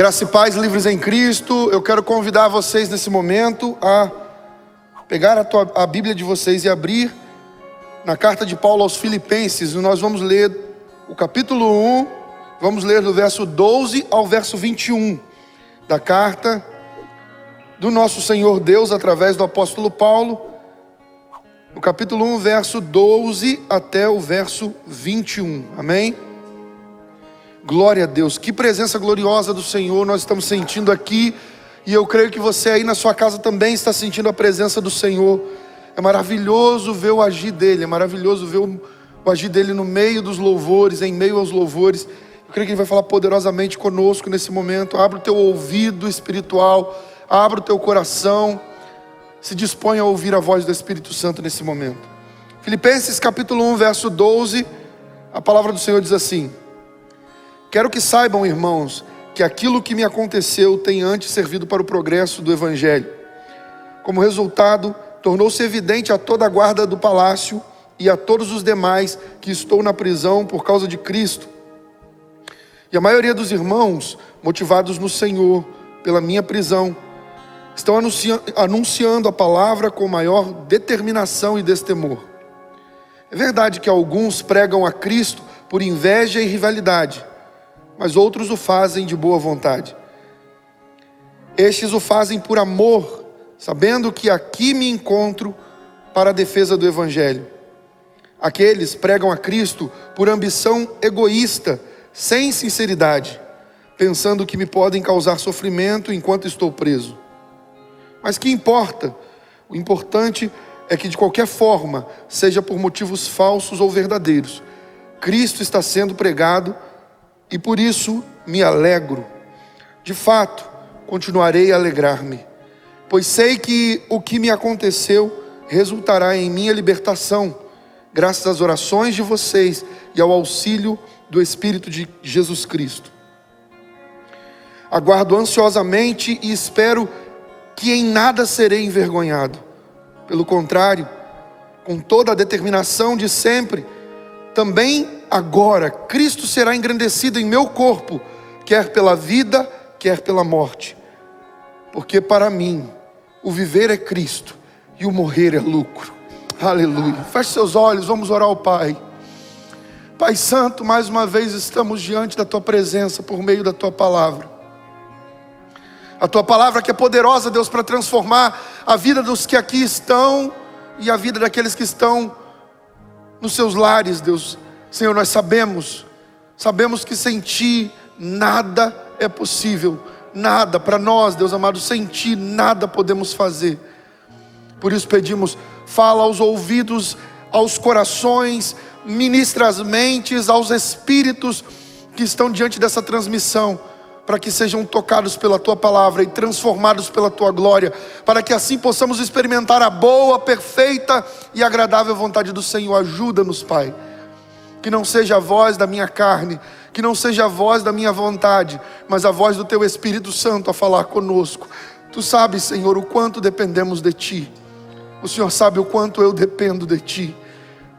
Graça e paz, livres em Cristo. Eu quero convidar vocês nesse momento a pegar a Bíblia de vocês e abrir na carta de Paulo aos Filipenses. Nós vamos ler o capítulo 1, vamos ler do verso 12 ao verso 21 da carta do nosso Senhor Deus através do apóstolo Paulo. No capítulo 1, verso 12 até o verso 21. Amém? Glória a Deus, que presença gloriosa do Senhor nós estamos sentindo aqui, e eu creio que você aí na sua casa também está sentindo a presença do Senhor. É maravilhoso ver o agir dele, é maravilhoso ver o agir dele no meio dos louvores, em meio aos louvores. Eu creio que ele vai falar poderosamente conosco nesse momento. Abra o teu ouvido espiritual, abra o teu coração, se dispõe a ouvir a voz do Espírito Santo nesse momento. Filipenses capítulo 1, verso 12, a palavra do Senhor diz assim: quero que saibam, irmãos, que aquilo que me aconteceu tem antes servido para o progresso do Evangelho. Como resultado, tornou-se evidente a toda a guarda do palácio e a todos os demais que estou na prisão por causa de Cristo. E a maioria dos irmãos, motivados no Senhor pela minha prisão, estão anunciando a palavra com maior determinação e destemor. É verdade que alguns pregam a Cristo por inveja e rivalidade, mas outros o fazem de boa vontade. Estes o fazem por amor, sabendo que aqui me encontro para a defesa do Evangelho. Aqueles pregam a Cristo por ambição egoísta, sem sinceridade, pensando que me podem causar sofrimento enquanto estou preso. Mas que importa? O importante é que de qualquer forma, seja por motivos falsos ou verdadeiros, Cristo está sendo pregado, e por isso me alegro. De fato, continuarei a alegrar-me, pois sei que o que me aconteceu resultará em minha libertação, graças às orações de vocês e ao auxílio do Espírito de Jesus Cristo. Aguardo ansiosamente e espero que em nada serei envergonhado. Pelo contrário, com toda a determinação de sempre, também agora Cristo será engrandecido em meu corpo, quer pela vida, quer pela morte. Porque para mim, o viver é Cristo e o morrer é lucro. Aleluia. Feche seus olhos, vamos orar ao Pai. Pai Santo, mais uma vez estamos diante da Tua presença por meio da Tua palavra. A Tua palavra que é poderosa, Deus, para transformar a vida dos que aqui estão e a vida daqueles que estão nos seus lares, Deus. Senhor, nós sabemos que sem Ti nada é possível, nada para nós, Deus amado, sem Ti nada podemos fazer. Por isso pedimos, fala aos ouvidos, aos corações, ministra as mentes, aos espíritos que estão diante dessa transmissão, para que sejam tocados pela Tua palavra e transformados pela Tua glória, para que assim possamos experimentar a boa, perfeita e agradável vontade do Senhor. Ajuda-nos, Pai, que não seja a voz da minha carne, que não seja a voz da minha vontade, mas a voz do Teu Espírito Santo a falar conosco. Tu sabes, Senhor, o quanto dependemos de Ti. O Senhor sabe o quanto eu dependo de Ti.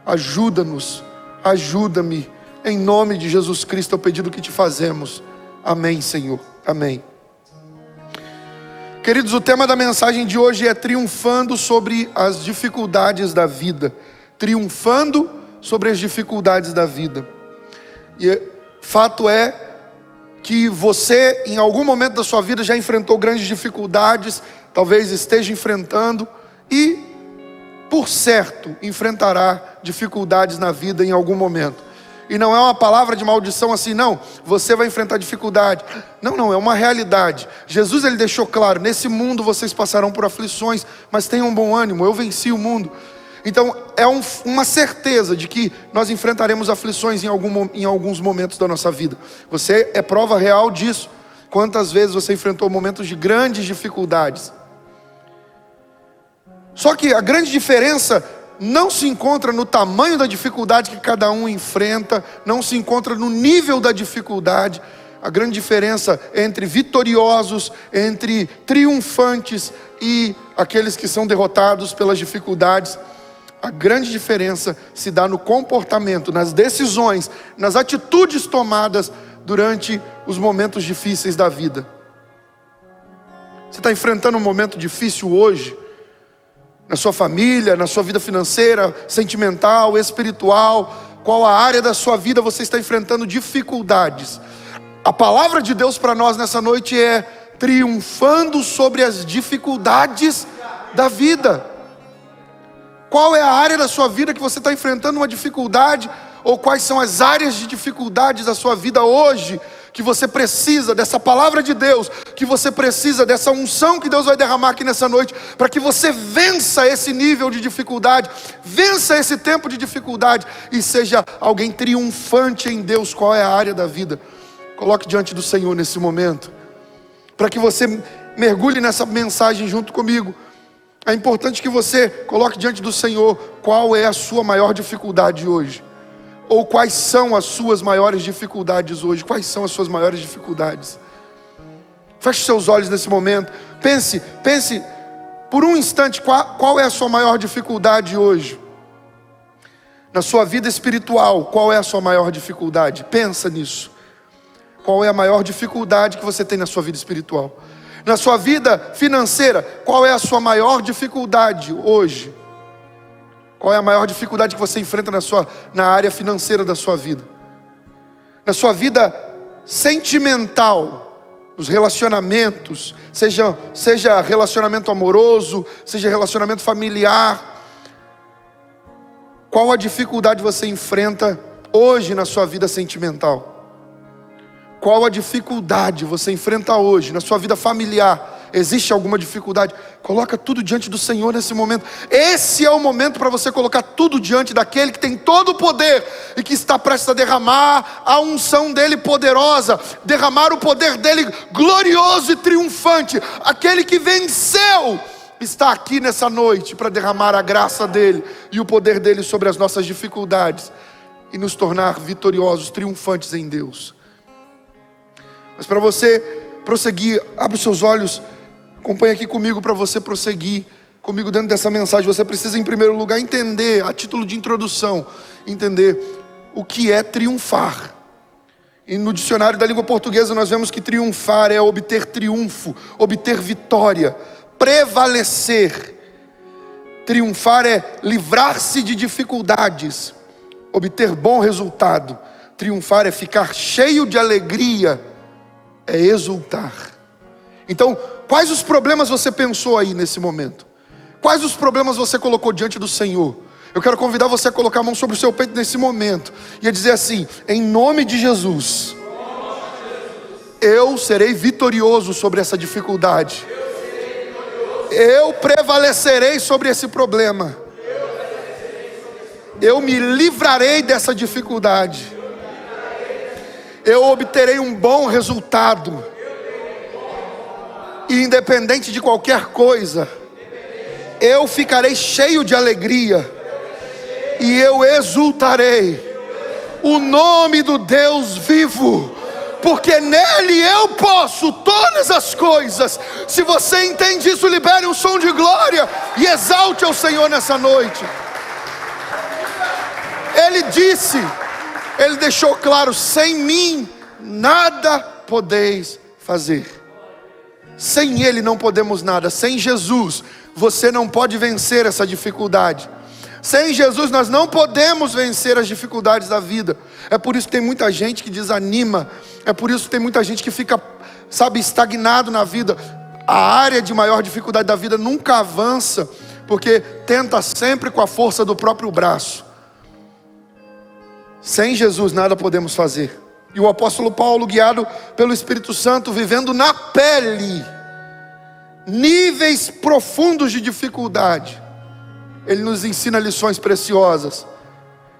Ajuda-nos, ajuda-me, em nome de Jesus Cristo é o pedido que Te fazemos. Amém, Senhor, amém. Queridos, o tema da mensagem de hoje é triunfando sobre as dificuldades da vida. Triunfando sobre as dificuldades da vida. E fato é que você, em algum momento da sua vida, já enfrentou grandes dificuldades, talvez esteja enfrentando, e, por certo, enfrentará dificuldades na vida em algum momento. E não é uma palavra de maldição assim, não, você vai enfrentar dificuldade. Não, é uma realidade. Jesus, ele deixou claro, nesse mundo vocês passarão por aflições, mas tenham bom ânimo, eu venci o mundo. Então é uma certeza de que nós enfrentaremos aflições em alguns momentos da nossa vida. Você é prova real disso. Quantas vezes você enfrentou momentos de grandes dificuldades? Só que a grande diferença não se encontra no tamanho da dificuldade que cada um enfrenta, não se encontra no nível da dificuldade. A grande diferença entre vitoriosos, entre triunfantes e aqueles que são derrotados pelas dificuldades, a grande diferença se dá no comportamento, nas decisões, nas atitudes tomadas durante os momentos difíceis da vida? Você está enfrentando um momento difícil hoje? Na sua família, na sua vida financeira, sentimental, espiritual? Qual a área da sua vida você está enfrentando dificuldades? A palavra de Deus para nós nessa noite é triunfando sobre as dificuldades da vida. Qual é a área da sua vida que você está enfrentando uma dificuldade? Ou quais são as áreas de dificuldades da sua vida hoje que você precisa dessa palavra de Deus, que você precisa dessa unção que Deus vai derramar aqui nessa noite, para que você vença esse nível de dificuldade, vença esse tempo de dificuldade e seja alguém triunfante em Deus? Qual é a área da vida? Coloque diante do Senhor nesse momento, para que você mergulhe nessa mensagem junto comigo. É importante que você coloque diante do Senhor qual é a sua maior dificuldade hoje. Ou quais são as suas maiores dificuldades hoje? Quais são as suas maiores dificuldades? Feche seus olhos nesse momento. Pense por um instante qual é a sua maior dificuldade hoje. Na sua vida espiritual, qual é a sua maior dificuldade? Pensa nisso. Qual é a maior dificuldade que você tem na sua vida espiritual? Na sua vida financeira, qual é a sua maior dificuldade hoje? Qual é a maior dificuldade que você enfrenta na área financeira da sua vida? Na sua vida sentimental, nos relacionamentos, seja relacionamento amoroso, seja relacionamento familiar. Qual a dificuldade você enfrenta hoje na sua vida sentimental? Qual a dificuldade você enfrenta hoje na sua vida familiar? Existe alguma dificuldade? Coloca tudo diante do Senhor nesse momento. Esse é o momento para você colocar tudo diante daquele que tem todo o poder e que está prestes a derramar a unção dele poderosa, derramar o poder dele glorioso e triunfante. Aquele que venceu está aqui nessa noite para derramar a graça dele e o poder dele sobre as nossas dificuldades e nos tornar vitoriosos, triunfantes em Deus. Mas para você prosseguir, abre os seus olhos, acompanhe aqui comigo para você prosseguir comigo dentro dessa mensagem. Você precisa em primeiro lugar entender, a título de introdução, entender o que é triunfar. E no dicionário da língua portuguesa nós vemos que triunfar é obter triunfo, obter vitória, prevalecer. Triunfar é livrar-se de dificuldades, obter bom resultado. Triunfar é ficar cheio de alegria, é exultar. Então, quais os problemas você pensou aí nesse momento? Quais os problemas você colocou diante do Senhor? Eu quero convidar você a colocar a mão sobre o seu peito nesse momento e a dizer assim: em nome de Jesus, eu serei vitorioso sobre essa dificuldade. Eu prevalecerei sobre esse problema. Eu me livrarei dessa dificuldade. Eu obterei um bom resultado. E independente de qualquer coisa, eu ficarei cheio de alegria. E eu exultarei o nome do Deus vivo, porque nele eu posso todas as coisas. Se você entende isso, libere um som de glória e exalte ao Senhor nessa noite. Ele disse, ele deixou claro: sem mim nada podeis fazer. Sem ele não podemos nada. Sem Jesus você não pode vencer essa dificuldade. Sem Jesus nós não podemos vencer as dificuldades da vida. É por isso que tem muita gente que desanima. É por isso que tem muita gente que fica, estagnado na vida. A área de maior dificuldade da vida nunca avança, porque tenta sempre com a força do próprio braço. Sem Jesus nada podemos fazer. E o apóstolo Paulo, guiado pelo Espírito Santo, vivendo na pele níveis profundos de dificuldade, ele nos ensina lições preciosas.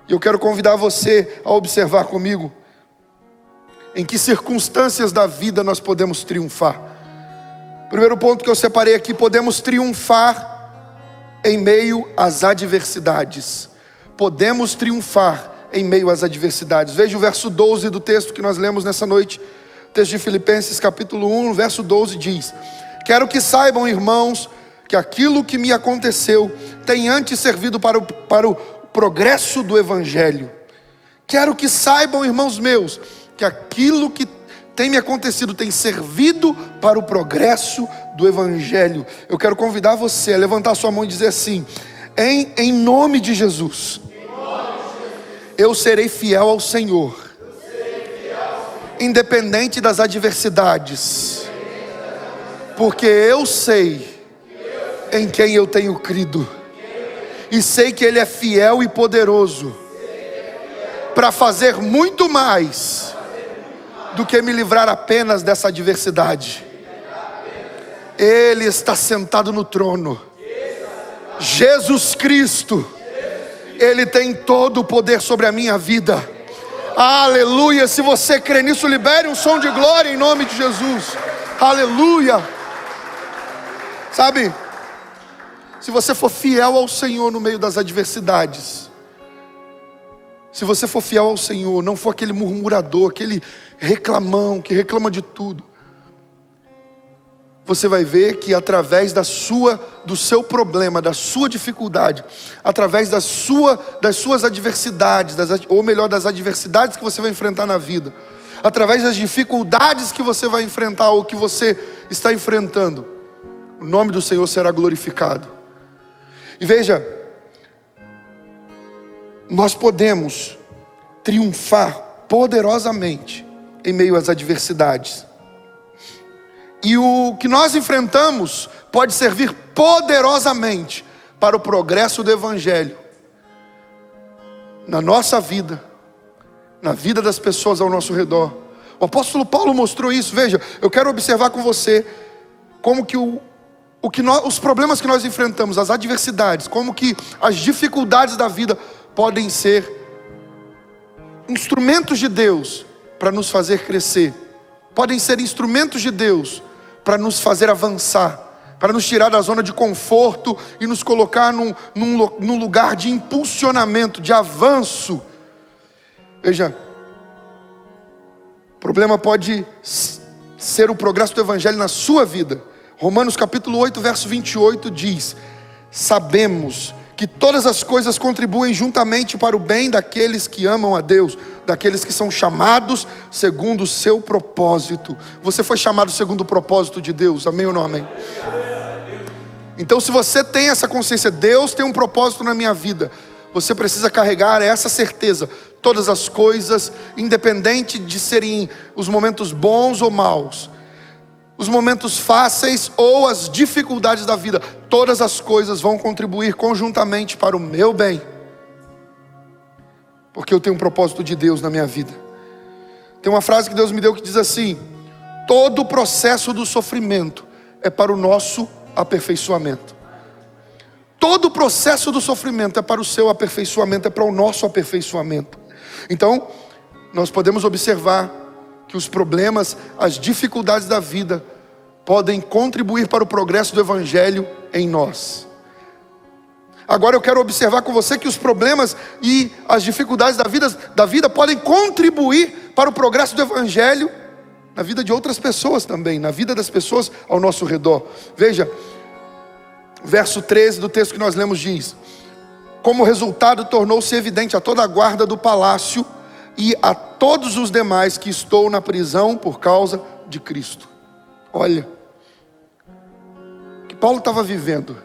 E eu quero convidar você a observar comigo em que circunstâncias da vida nós podemos triunfar. Primeiro ponto que eu separei aqui: podemos triunfar em meio às adversidades. Podemos triunfar em meio às adversidades. Veja o verso 12 do texto que nós lemos nessa noite. O texto de Filipenses capítulo 1, verso 12 diz: quero que saibam, irmãos, que aquilo que me aconteceu tem antes servido para o progresso do Evangelho. Quero que saibam, irmãos meus, que aquilo que tem me acontecido tem servido para o progresso do Evangelho. Eu quero convidar você a levantar sua mão e dizer assim: em nome de Jesus, eu serei fiel ao Senhor, independente das adversidades, porque eu sei em quem eu tenho crido, e sei que Ele é fiel e poderoso para fazer muito mais do que me livrar apenas dessa adversidade. Ele está sentado no trono, Jesus Cristo, Ele tem todo o poder sobre a minha vida. Aleluia. Se você crê nisso, libere um som de glória em nome de Jesus. Aleluia. Sabe, se você for fiel ao Senhor no meio das adversidades, se você for fiel ao Senhor, não for aquele murmurador, aquele reclamão que reclama de tudo, você vai ver que através do seu problema, da sua dificuldade, através das suas adversidades, ou melhor, das adversidades que você vai enfrentar na vida, através das dificuldades que você vai enfrentar ou que você está enfrentando, o nome do Senhor será glorificado. E veja, nós podemos triunfar poderosamente em meio às adversidades. E o que nós enfrentamos pode servir poderosamente para o progresso do Evangelho na nossa vida, na vida das pessoas ao nosso redor. O apóstolo Paulo mostrou isso. Veja, eu quero observar com você como que os problemas que nós enfrentamos, as adversidades, como que as dificuldades da vida podem ser instrumentos de Deus para nos fazer crescer, podem ser instrumentos de Deus para nos fazer avançar, para nos tirar da zona de conforto e nos colocar num lugar de impulsionamento, de avanço. Veja, o problema pode ser o progresso do Evangelho na sua vida. Romanos capítulo 8, verso 28 diz: sabemos que todas as coisas contribuem juntamente para o bem daqueles que amam a Deus, daqueles que são chamados segundo o seu propósito. Você foi chamado segundo o propósito de Deus, amém ou não amém? Então, se você tem essa consciência, Deus tem um propósito na minha vida, você precisa carregar essa certeza. Todas as coisas, independente de serem os momentos bons ou maus, os momentos fáceis ou as dificuldades da vida, todas as coisas vão contribuir conjuntamente para o meu bem, porque eu tenho um propósito de Deus na minha vida. Tem uma frase que Deus me deu que diz assim: todo o processo do sofrimento é para o nosso aperfeiçoamento. Todo o processo do sofrimento é para o seu aperfeiçoamento, é para o nosso aperfeiçoamento. Então, nós podemos observar que os problemas, as dificuldades da vida podem contribuir para o progresso do Evangelho em nós. Agora eu quero observar com você que os problemas e as dificuldades da vida podem contribuir para o progresso do Evangelho na vida de outras pessoas também, na vida das pessoas ao nosso redor. Veja, verso 13 do texto que nós lemos diz: como resultado tornou-se evidente a toda a guarda do palácio e a todos os demais que estou na prisão por causa de Cristo. Olha, o que Paulo estava vivendo.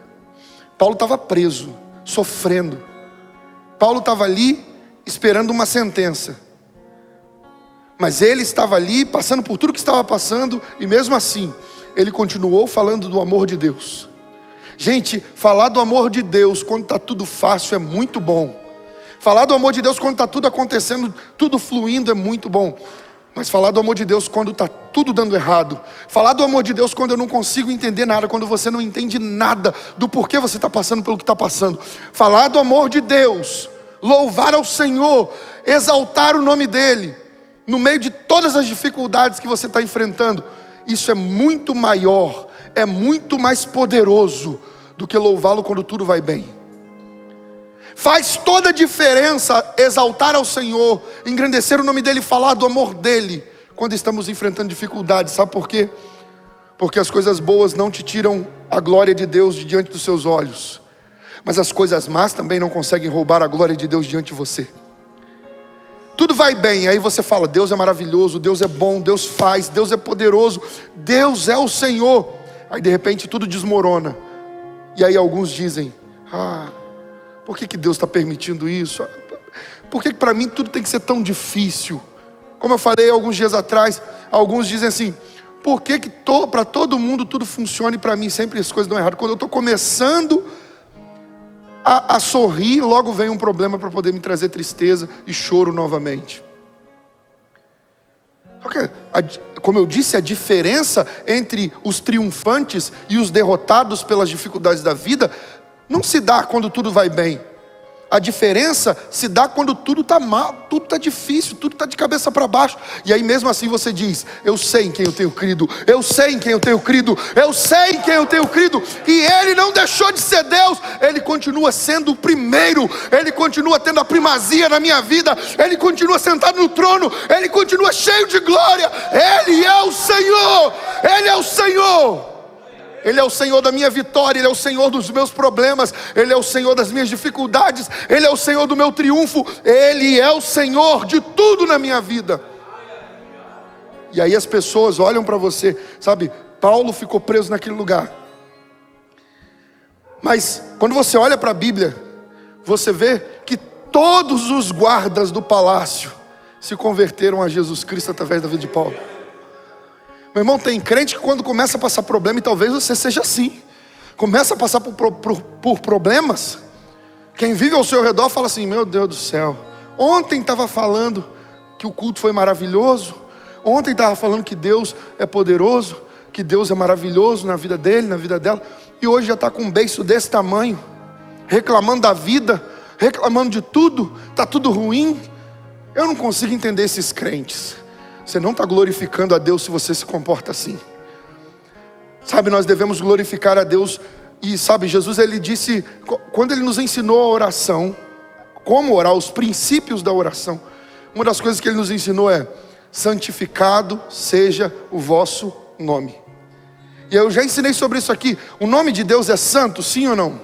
Paulo estava preso, sofrendo. Paulo estava ali esperando uma sentença. Mas ele estava ali passando por tudo que estava passando, e mesmo assim, ele continuou falando do amor de Deus. Gente, falar do amor de Deus quando está tudo fácil é muito bom. Falar do amor de Deus quando está tudo acontecendo, tudo fluindo é muito bom. Mas falar do amor de Deus quando está tudo dando errado, falar do amor de Deus quando eu não consigo entender nada, quando você não entende nada do porquê você está passando pelo que está passando, falar do amor de Deus, louvar ao Senhor, exaltar o nome dEle, no meio de todas as dificuldades que você está enfrentando, isso é muito maior, é muito mais poderoso do que louvá-lo quando tudo vai bem. Faz toda a diferença exaltar ao Senhor, engrandecer o nome dEle, falar do amor dEle, quando estamos enfrentando dificuldades. Sabe por quê? Porque as coisas boas não te tiram a glória de Deus de diante dos seus olhos, mas as coisas más também não conseguem roubar a glória de Deus diante de você. tudo vai bem. Aí você fala, Deus é maravilhoso, Deus é bom, Deus faz, Deus é poderoso, Deus é o Senhor. Aí de repente tudo desmorona. E aí alguns dizem, por que Deus está permitindo isso? Por que para mim tudo tem que ser tão difícil? Como eu falei alguns dias atrás, alguns dizem assim, por que para todo mundo tudo funciona e para mim sempre as coisas dão errado? Quando eu estou começando a sorrir, logo vem um problema para poder me trazer tristeza e choro novamente. Só que, como eu disse, a diferença entre os triunfantes e os derrotados pelas dificuldades da vida não se dá quando tudo vai bem. A diferença se dá quando tudo está mal, tudo está difícil, tudo está de cabeça para baixo. E aí mesmo assim você diz, eu sei em quem eu tenho crido, eu sei em quem eu tenho crido, eu sei em quem eu tenho crido. E Ele não deixou de ser Deus, Ele continua sendo o primeiro, Ele continua tendo a primazia na minha vida, Ele continua sentado no trono, Ele continua cheio de glória. Ele é o Senhor, Ele é o Senhor. Ele é o Senhor da minha vitória, Ele é o Senhor dos meus problemas, Ele é o Senhor das minhas dificuldades, Ele é o Senhor do meu triunfo, Ele é o Senhor de tudo na minha vida. E aí as pessoas olham para você, sabe, Paulo ficou preso naquele lugar. Mas quando você olha para a Bíblia, você vê que todos os guardas do palácio se converteram a Jesus Cristo através da vida de Paulo. Meu irmão, tem crente que quando começa a passar problema, e talvez você seja assim, começa a passar por problemas, quem vive ao seu redor fala assim, meu Deus do céu, ontem estava falando que o culto foi maravilhoso, ontem estava falando que Deus é poderoso, que Deus é maravilhoso na vida dele, na vida dela, e hoje já está com um beiço desse tamanho, reclamando da vida, reclamando de tudo, está tudo ruim. Eu não consigo entender esses crentes. Você não está glorificando a Deus se você se comporta assim. Sabe, nós devemos glorificar a Deus. E sabe, Jesus ele disse, quando ele nos ensinou a oração, como orar, os princípios da oração, uma das coisas que ele nos ensinou é, santificado seja o vosso nome. E eu já ensinei sobre isso aqui. O nome de Deus é santo, sim ou não?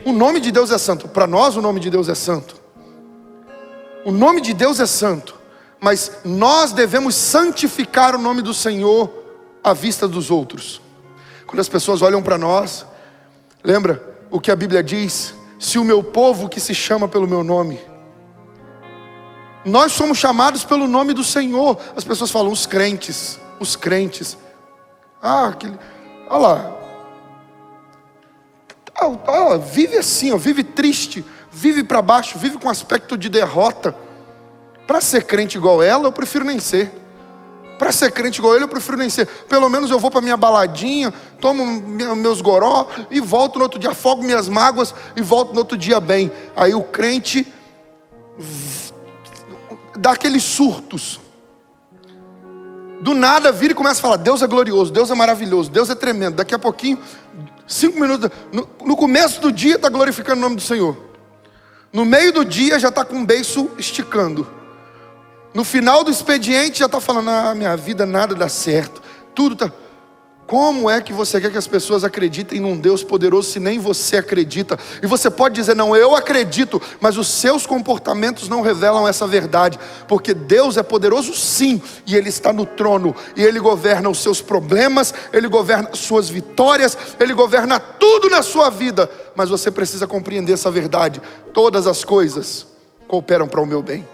O nome de Deus é santo. Para nós o nome de Deus é santo. O nome de Deus é santo. Mas nós devemos santificar o nome do Senhor à vista dos outros. Quando as pessoas olham para nós, lembra o que a Bíblia diz? Se o meu povo que se chama pelo meu nome. Nós somos chamados pelo nome do Senhor. As pessoas falam, os crentes. Olha lá. Vive assim, vive triste, vive para baixo, vive com aspecto de derrota. Para ser crente igual ela, eu prefiro nem ser. Para ser crente igual ele, eu prefiro nem ser. Pelo menos eu vou para minha baladinha, tomo meus goró e volto no outro dia, afogo minhas mágoas e volto no outro dia bem. Aí o crente dá aqueles surtos. Do nada vira e começa a falar, Deus é glorioso, Deus é maravilhoso, Deus é tremendo. Daqui a pouquinho, 5 minutos, no começo do dia está glorificando o nome do Senhor. No meio do dia já está com um beiço esticando. No final do expediente já está falando, minha vida nada dá certo, tudo está... Como é que você quer que as pessoas acreditem num Deus poderoso se nem você acredita? E você pode dizer, não, eu acredito, mas os seus comportamentos não revelam essa verdade. Porque Deus é poderoso sim, e Ele está no trono, e Ele governa os seus problemas, Ele governa as suas vitórias, Ele governa tudo na sua vida. Mas você precisa compreender essa verdade, todas as coisas cooperam para o meu bem.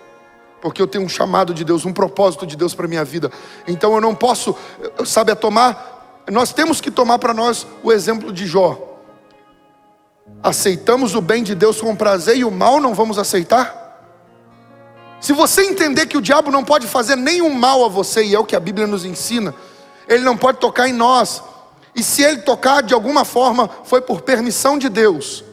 Porque eu tenho um chamado de Deus, um propósito de Deus para a minha vida. Então eu não posso, sabe, nós temos que tomar para nós o exemplo de Jó. Aceitamos o bem de Deus com prazer e o mal não vamos aceitar? Se você entender que o diabo não pode fazer nenhum mal a você, e é o que a Bíblia nos ensina, ele não pode tocar em nós. E se ele tocar de alguma forma, foi por permissão de Deus.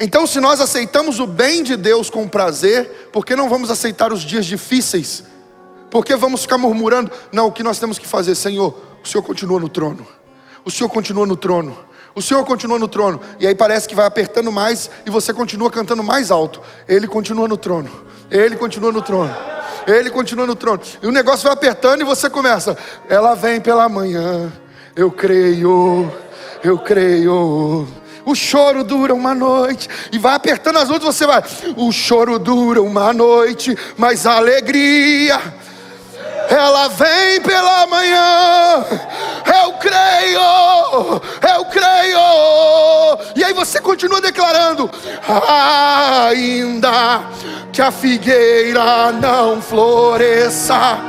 Então se nós aceitamos o bem de Deus com prazer, por que não vamos aceitar os dias difíceis? Por que vamos ficar murmurando? Não, o que nós temos que fazer, Senhor, o Senhor continua no trono. O Senhor continua no trono. O Senhor continua no trono. E aí parece que vai apertando mais e você continua cantando mais alto. Ele continua no trono. Ele continua no trono. Ele continua no trono. E o negócio vai apertando e você começa. Ela vem pela manhã. Eu creio. Eu creio. O choro dura uma noite. E vai apertando as outras, você vai. O choro dura uma noite, mas a alegria, ela vem pela manhã. Eu creio, eu creio. E aí você continua declarando: ainda que a figueira não floresça,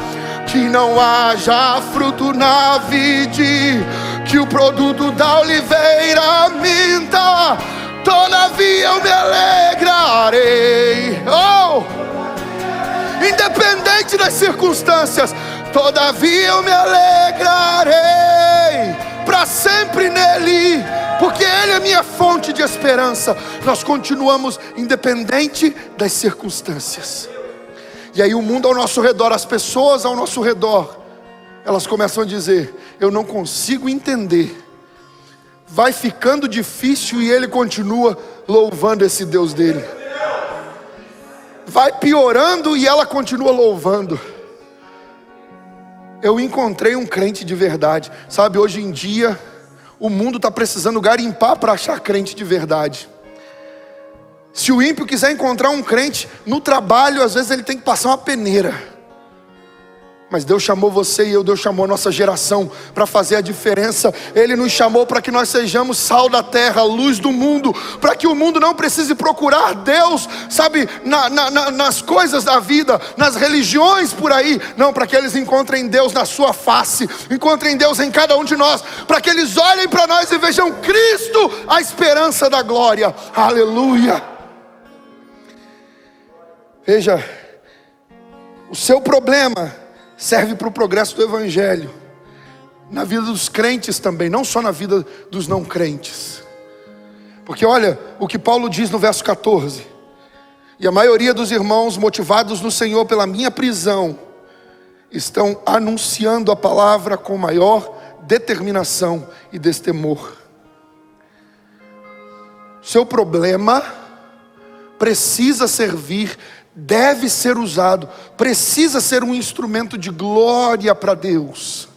que não haja fruto na vide, que o produto da oliveira minta, todavia eu me alegrarei. Oh! Independente das circunstâncias, todavia eu me alegrarei para sempre nele, porque ele é minha fonte de esperança. Nós continuamos independente das circunstâncias. E aí o mundo ao nosso redor, as pessoas ao nosso redor, elas começam a dizer: eu não consigo entender. Vai ficando difícil e ele continua louvando esse Deus dele. Vai piorando e ela continua louvando. Eu encontrei um crente de verdade. Sabe, hoje em dia o mundo está precisando garimpar para achar crente de verdade. Se o ímpio quiser encontrar um crente no trabalho, às vezes ele tem que passar uma peneira. Mas Deus chamou você e eu, Deus chamou a nossa geração para fazer a diferença. Ele nos chamou para que nós sejamos sal da terra, luz do mundo, para que o mundo não precise procurar Deus, sabe, nas coisas da vida, nas religiões por aí. Não, para que eles encontrem Deus na sua face, encontrem Deus em cada um de nós, para que eles olhem para nós e vejam Cristo, a esperança da glória. Aleluia. Veja, o seu problema serve para o progresso do Evangelho, na vida dos crentes também, não só na vida dos não crentes. Porque olha o que Paulo diz no verso 14: e a maioria dos irmãos, motivados no Senhor pela minha prisão, estão anunciando a palavra com maior determinação e destemor. Seu problema precisa servir, deve ser usado, precisa ser um instrumento de glória para Deus.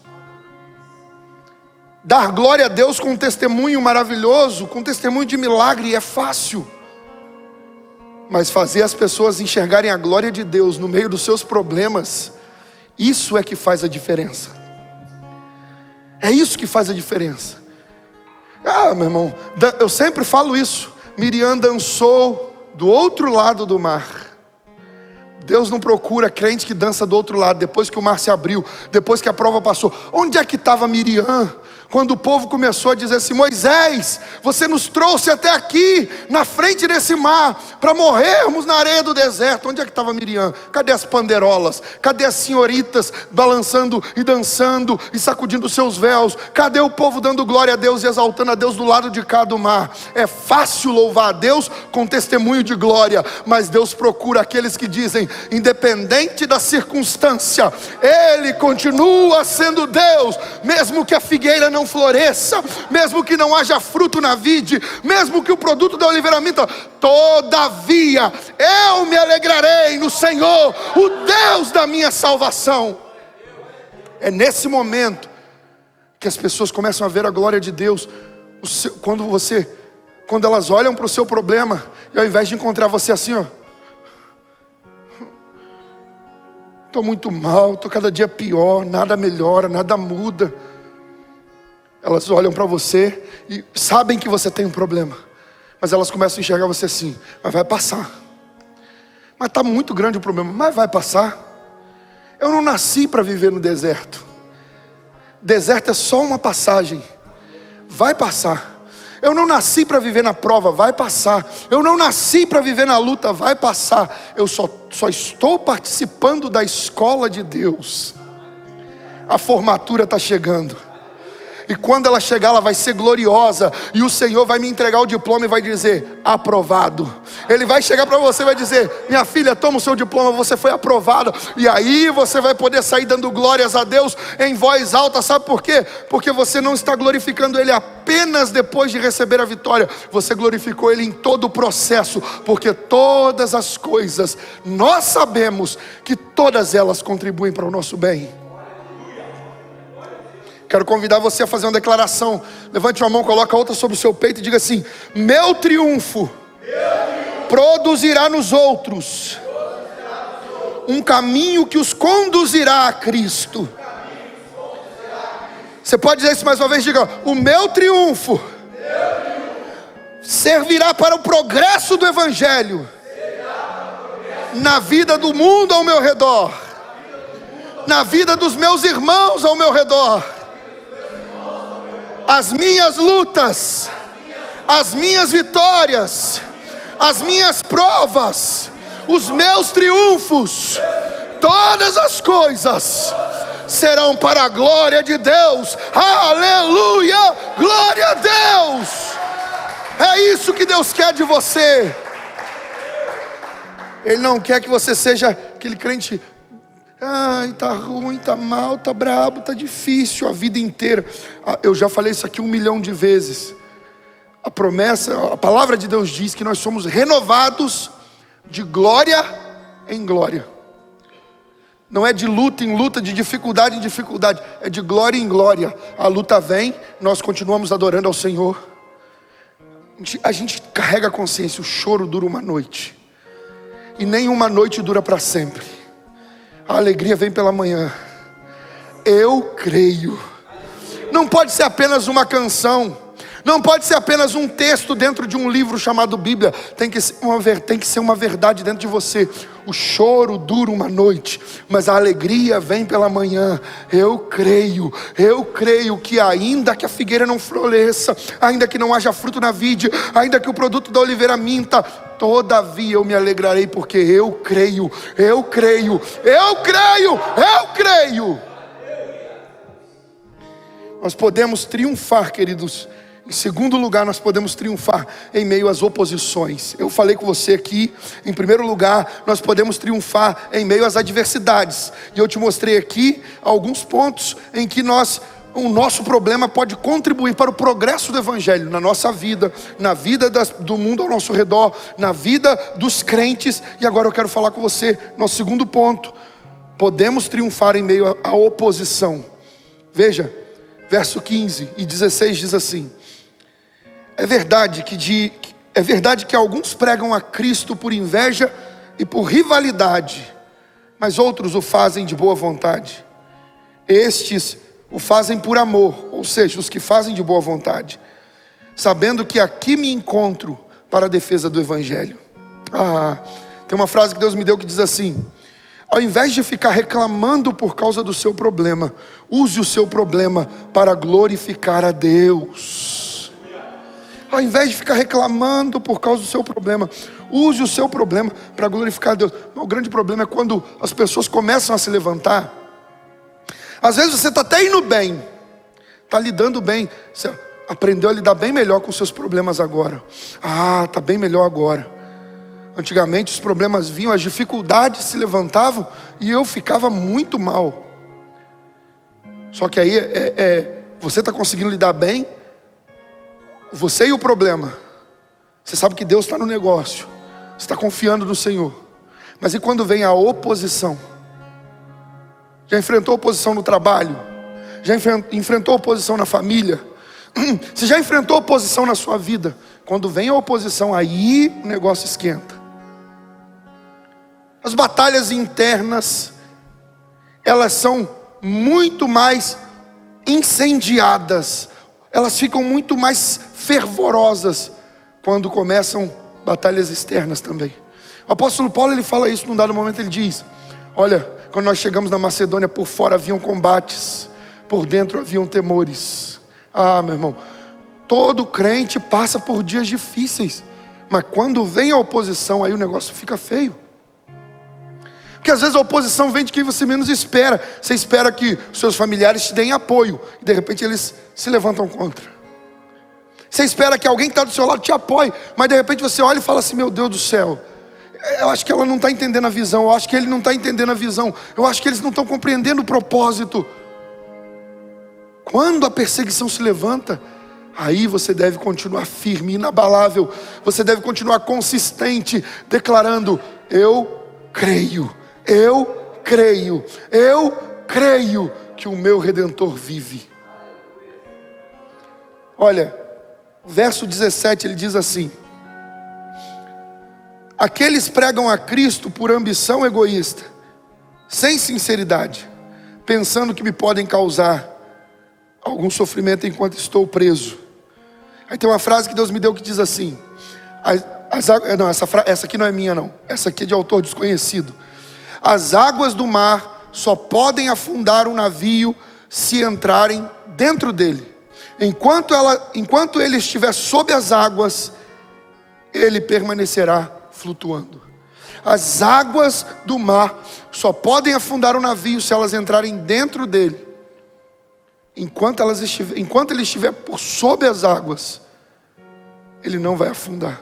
Dar glória a Deus com um testemunho maravilhoso, com um testemunho de milagre é fácil. Mas fazer as pessoas enxergarem a glória de Deus no meio dos seus problemas, isso é que faz a diferença. É isso que faz a diferença. Meu irmão, eu sempre falo isso. Miriam dançou do outro lado do mar. Deus não procura crente que dança do outro lado, depois que o mar se abriu, depois que a prova passou. Onde é que estava Miriam quando o povo começou a dizer assim: Moisés, você nos trouxe até aqui, na frente desse mar, para morrermos na areia do deserto? Onde é que estava Miriam? Cadê as panderolas? Cadê as senhoritas balançando e dançando e sacudindo seus véus? Cadê o povo dando glória a Deus e exaltando a Deus do lado de cá do mar? É fácil louvar a Deus com testemunho de glória, mas Deus procura aqueles que dizem: independente da circunstância, Ele continua sendo Deus, mesmo que a figueira não floresça, mesmo que não haja fruto na vide, mesmo que o produto da oliveira minta, todavia eu me alegrarei no Senhor, o Deus da minha salvação. É nesse momento que as pessoas começam a ver a glória de Deus. Quando elas olham para o seu problema, e ao invés de encontrar você assim, ó, estou muito mal, estou cada dia pior, nada melhora, nada muda. Elas olham para você e sabem que você tem um problema, mas elas começam a enxergar você assim: mas vai passar. Mas está muito grande o problema, mas vai passar. Eu não nasci para viver no deserto. Deserto é só uma passagem, vai passar. Eu não nasci para viver na prova, vai passar. Eu não nasci para viver na luta, vai passar. Eu só estou participando da escola de Deus. A formatura está chegando. E quando ela chegar, ela vai ser gloriosa. E o Senhor vai me entregar o diploma e vai dizer: aprovado. Ele vai chegar para você e vai dizer: minha filha, toma o seu diploma, você foi aprovada. E aí você vai poder sair dando glórias a Deus em voz alta. Sabe por quê? Porque você não está glorificando Ele apenas depois de receber a vitória. Você glorificou Ele em todo o processo. Porque todas as coisas, nós sabemos que todas elas contribuem para o nosso bem. Quero convidar você a fazer uma declaração. Levante uma mão, coloca a outra sobre o seu peito e diga assim: meu triunfo produzirá nos outros um caminho que os conduzirá a Cristo. Você pode dizer isso mais uma vez? Diga: o meu triunfo servirá para o progresso do Evangelho na vida do mundo ao meu redor, na vida dos meus irmãos ao meu redor. As minhas lutas, as minhas vitórias, as minhas provas, os meus triunfos, todas as coisas serão para a glória de Deus. Aleluia, glória a Deus. É isso que Deus quer de você. Ele não quer que você seja aquele crente: ai, tá ruim, tá mal, tá brabo, tá difícil a vida inteira. Eu já falei isso aqui 1 milhão de vezes. A promessa, a palavra de Deus diz que nós somos renovados de glória em glória. Não é de luta em luta, de dificuldade em dificuldade, é de glória em glória. A luta vem, nós continuamos adorando ao Senhor. A gente carrega a consciência: o choro dura uma noite, e nenhuma noite dura para sempre. A alegria vem pela manhã. Eu creio. Não pode ser apenas uma canção, não pode ser apenas um texto dentro de um livro chamado Bíblia. Tem que ser uma verdade dentro de você. O choro dura uma noite, mas a alegria vem pela manhã. Eu creio que ainda que a figueira não floresça, ainda que não haja fruto na vide, ainda que o produto da oliveira minta, todavia eu me alegrarei, porque eu creio. Nós podemos triunfar, queridos. Em segundo lugar, nós podemos triunfar em meio às oposições. Eu falei com você aqui, em primeiro lugar, nós podemos triunfar em meio às adversidades. E eu te mostrei aqui alguns pontos em que o nosso problema pode contribuir para o progresso do Evangelho na nossa vida, na vida do mundo ao nosso redor, na vida dos crentes. E agora eu quero falar com você, nosso segundo ponto: podemos triunfar em meio à oposição. Veja, verso 15 e 16 diz assim: é verdade que alguns pregam a Cristo por inveja e por rivalidade, mas outros o fazem de boa vontade. Estes o fazem por amor, ou seja, os que fazem de boa vontade, sabendo que aqui me encontro para a defesa do Evangelho. Tem uma frase que Deus me deu que diz assim: ao invés de ficar reclamando por causa do seu problema, use o seu problema para glorificar a Deus. Ao invés de ficar reclamando por causa do seu problema, use o seu problema para glorificar a Deus. O grande problema é quando as pessoas começam a se levantar. Às vezes você está até indo bem, está lidando bem, você aprendeu a lidar bem melhor com os seus problemas agora. Está bem melhor agora. Antigamente os problemas vinham, as dificuldades se levantavam e eu ficava muito mal. Só que aí você está conseguindo lidar bem, você e o problema. Você sabe que Deus está no negócio, você está confiando no Senhor. Mas e quando vem a oposição? Já enfrentou oposição no trabalho? Já enfrentou oposição na família? Você já enfrentou oposição na sua vida? Quando vem a oposição, aí o negócio esquenta. As batalhas internas, elas são muito mais incendiadas, elas ficam muito mais fervorosas quando começam batalhas externas também. O apóstolo Paulo, ele fala isso num dado momento. Ele diz: olha, quando nós chegamos na Macedônia, por fora haviam combates, por dentro haviam temores. Meu irmão, todo crente passa por dias difíceis, mas quando vem a oposição, aí o negócio fica feio. Porque às vezes a oposição vem de quem você menos espera. Você espera que os seus familiares te deem apoio, e de repente eles se levantam contra. Você espera que alguém que está do seu lado te apoie, mas de repente você olha e fala assim: meu Deus do céu, eu acho que ela não está entendendo a visão, eu acho que ele não está entendendo a visão, eu acho que eles não estão compreendendo o propósito. Quando a perseguição se levanta, aí você deve continuar firme, inabalável. Você deve continuar consistente, declarando: eu creio que o meu Redentor vive. Olha, verso 17 ele diz assim: aqueles pregam a Cristo por ambição egoísta, sem sinceridade, pensando que me podem causar algum sofrimento enquanto estou preso. Aí tem uma frase que Deus me deu que diz assim, essa aqui não é minha não, essa aqui é de autor desconhecido: as águas do mar só podem afundar um navio se entrarem dentro dele. Enquanto ele estiver sob as águas, ele permanecerá flutuando. As águas do mar só podem afundar o navio se elas entrarem dentro dele. Enquanto ele estiver por sob as águas, ele não vai afundar.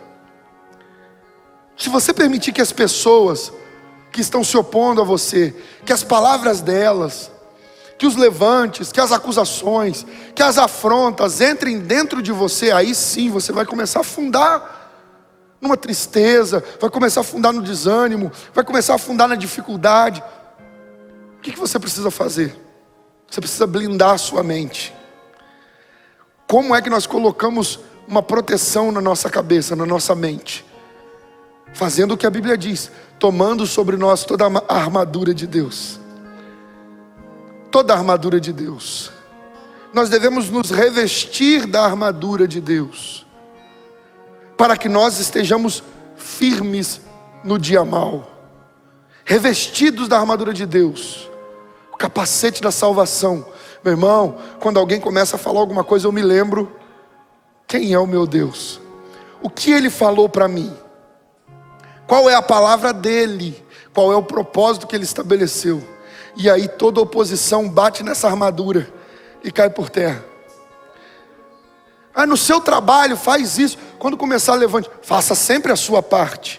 Se você permitir que as pessoas que estão se opondo a você, que as palavras delas, que os levantes, que as acusações, que as afrontas entrem dentro de você, aí sim você vai começar a afundar numa tristeza, vai começar a afundar no desânimo, vai começar a afundar na dificuldade. O que você precisa fazer? Você precisa blindar a sua mente. Como é que nós colocamos uma proteção na nossa cabeça, na nossa mente? Fazendo o que a Bíblia diz, tomando sobre nós toda a armadura de Deus. Toda a armadura de Deus. Nós devemos nos revestir da armadura de Deus, para que nós estejamos firmes no dia mau, revestidos da armadura de Deus, o capacete da salvação. Meu irmão, quando alguém começa a falar alguma coisa, eu me lembro quem é o meu Deus, o que Ele falou para mim, qual é a palavra dEle, qual é o propósito que Ele estabeleceu. E aí toda oposição bate nessa armadura e cai por terra. No seu trabalho faz isso. Quando começar levante, faça sempre a sua parte.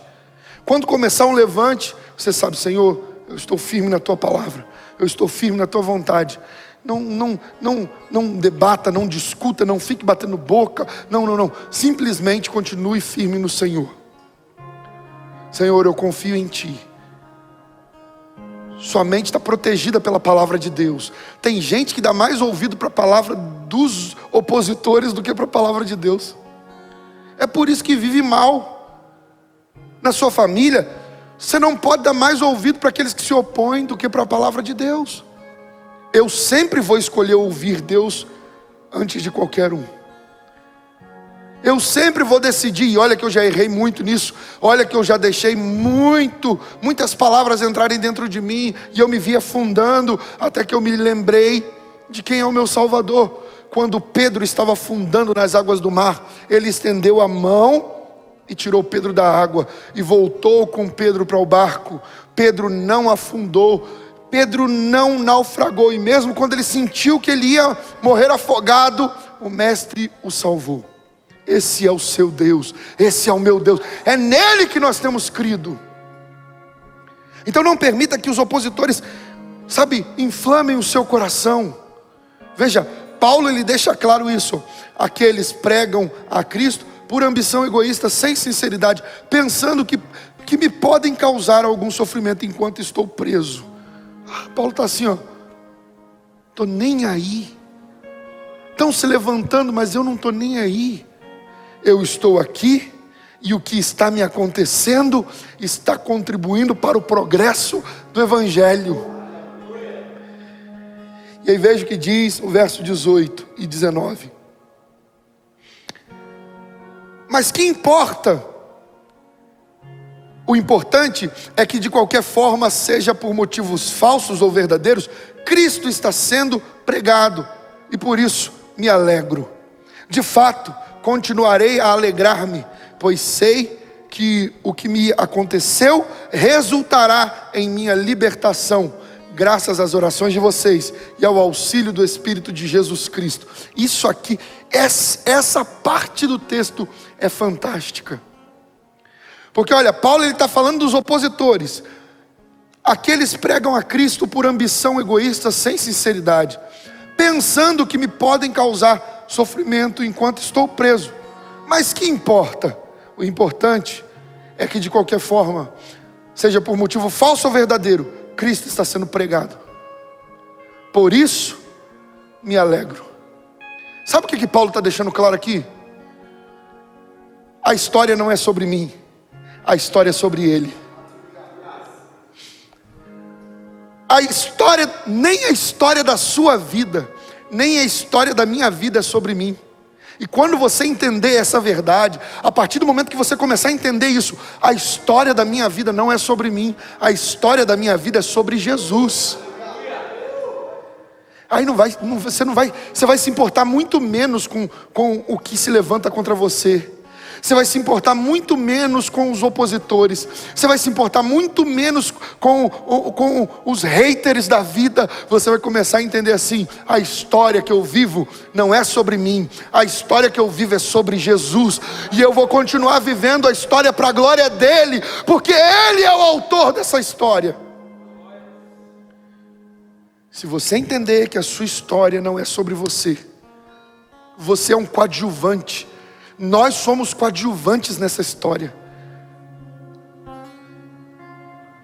Quando começar um levante, você sabe: Senhor, eu estou firme na tua palavra, eu estou firme na tua vontade. Não debata, não discuta, não fique batendo boca. Não. Simplesmente continue firme no Senhor. Senhor, eu confio em Ti. Sua mente está protegida pela palavra de Deus. Tem gente que dá mais ouvido para a palavra dos opositores do que para a palavra de Deus. É por isso que vive mal. Na sua família, você não pode dar mais ouvido para aqueles que se opõem do que para a palavra de Deus. Eu sempre vou escolher ouvir Deus antes de qualquer um. Eu sempre vou decidir, e olha que eu já errei muito nisso, olha que eu já deixei muitas palavras entrarem dentro de mim, e eu me vi afundando, até que eu me lembrei de quem é o meu Salvador. Quando Pedro estava afundando nas águas do mar, ele estendeu a mão e tirou Pedro da água, e voltou com Pedro para o barco. Pedro não afundou, Pedro não naufragou, e mesmo quando ele sentiu que ele ia morrer afogado, o mestre o salvou. Esse é o seu Deus, esse é o meu Deus, é nele que nós temos crido. Então não permita que os opositores, inflamem o seu coração. Veja, Paulo ele deixa claro isso: aqueles pregam a Cristo por ambição egoísta, sem sinceridade, pensando que me podem causar algum sofrimento enquanto estou preso. Paulo está assim, estou nem aí. Estão se levantando, mas eu não estou nem aí. Eu estou aqui, e o que está me acontecendo está contribuindo para o progresso do Evangelho. E aí veja o que diz o verso 18 e 19. Mas que importa? O importante é que de qualquer forma, seja por motivos falsos ou verdadeiros, Cristo está sendo pregado, e por isso me alegro. De fato, continuarei a alegrar-me, pois sei que o que me aconteceu resultará em minha libertação, graças às orações de vocês e ao auxílio do Espírito de Jesus Cristo. Isso aqui, essa parte do texto é fantástica. Porque olha, Paulo está falando dos opositores. Aqueles pregam a Cristo por ambição egoísta, sem sinceridade, pensando que me podem causar sofrimento enquanto estou preso. Mas que importa? O importante é que de qualquer forma, seja por motivo falso ou verdadeiro, Cristo está sendo pregado. Por isso me alegro. Sabe o que Paulo está deixando claro aqui? A história não é sobre mim, a história é sobre ele. A história, nem a história da sua vida, nem a história da minha vida é sobre mim. E quando você entender essa verdade, a partir do momento que você começar a entender isso, a história da minha vida não é sobre mim, a história da minha vida é sobre Jesus. Aí você vai se importar muito menos com o que se levanta contra você. Você vai se importar muito menos com os opositores. Você vai se importar muito menos com os haters da vida. Você vai começar a entender assim: a história que eu vivo não é sobre mim, a história que eu vivo é sobre Jesus. E eu vou continuar vivendo a história para a glória dele, porque ele é o autor dessa história. Se você entender que a sua história não é sobre você, você é um coadjuvante. Nós somos coadjuvantes nessa história.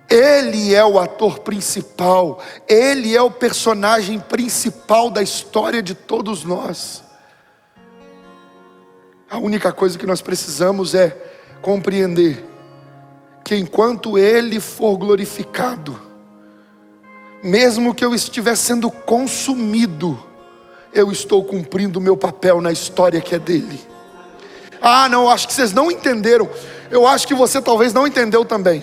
Ele é o ator principal, ele é o personagem principal da história de todos nós. A única coisa que nós precisamos é compreender que enquanto ele for glorificado, mesmo que eu estiver sendo consumido, eu estou cumprindo o meu papel na história que é dele. Ah, não, acho que vocês não entenderam. Eu acho que você talvez não entendeu também.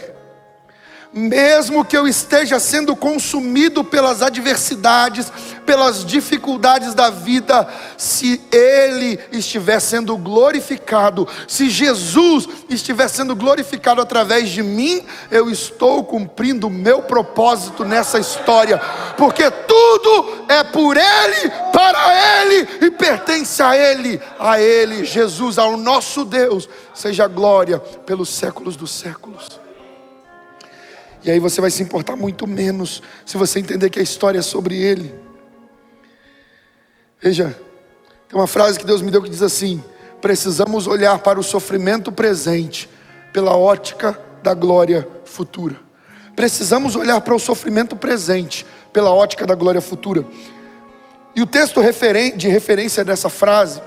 Mesmo que eu esteja sendo consumido pelas adversidades, pelas dificuldades da vida, se ele estiver sendo glorificado, se Jesus estiver sendo glorificado através de mim, eu estou cumprindo o meu propósito nessa história, porque tudo é por ele, para ele e pertence a ele, Jesus, ao nosso Deus, seja glória pelos séculos dos séculos. E aí você vai se importar muito menos se você entender que a história é sobre ele. Veja, tem uma frase que Deus me deu que diz assim: precisamos olhar para o sofrimento presente pela ótica da glória futura. Precisamos olhar para o sofrimento presente pela ótica da glória futura. E o texto de referência dessa frase,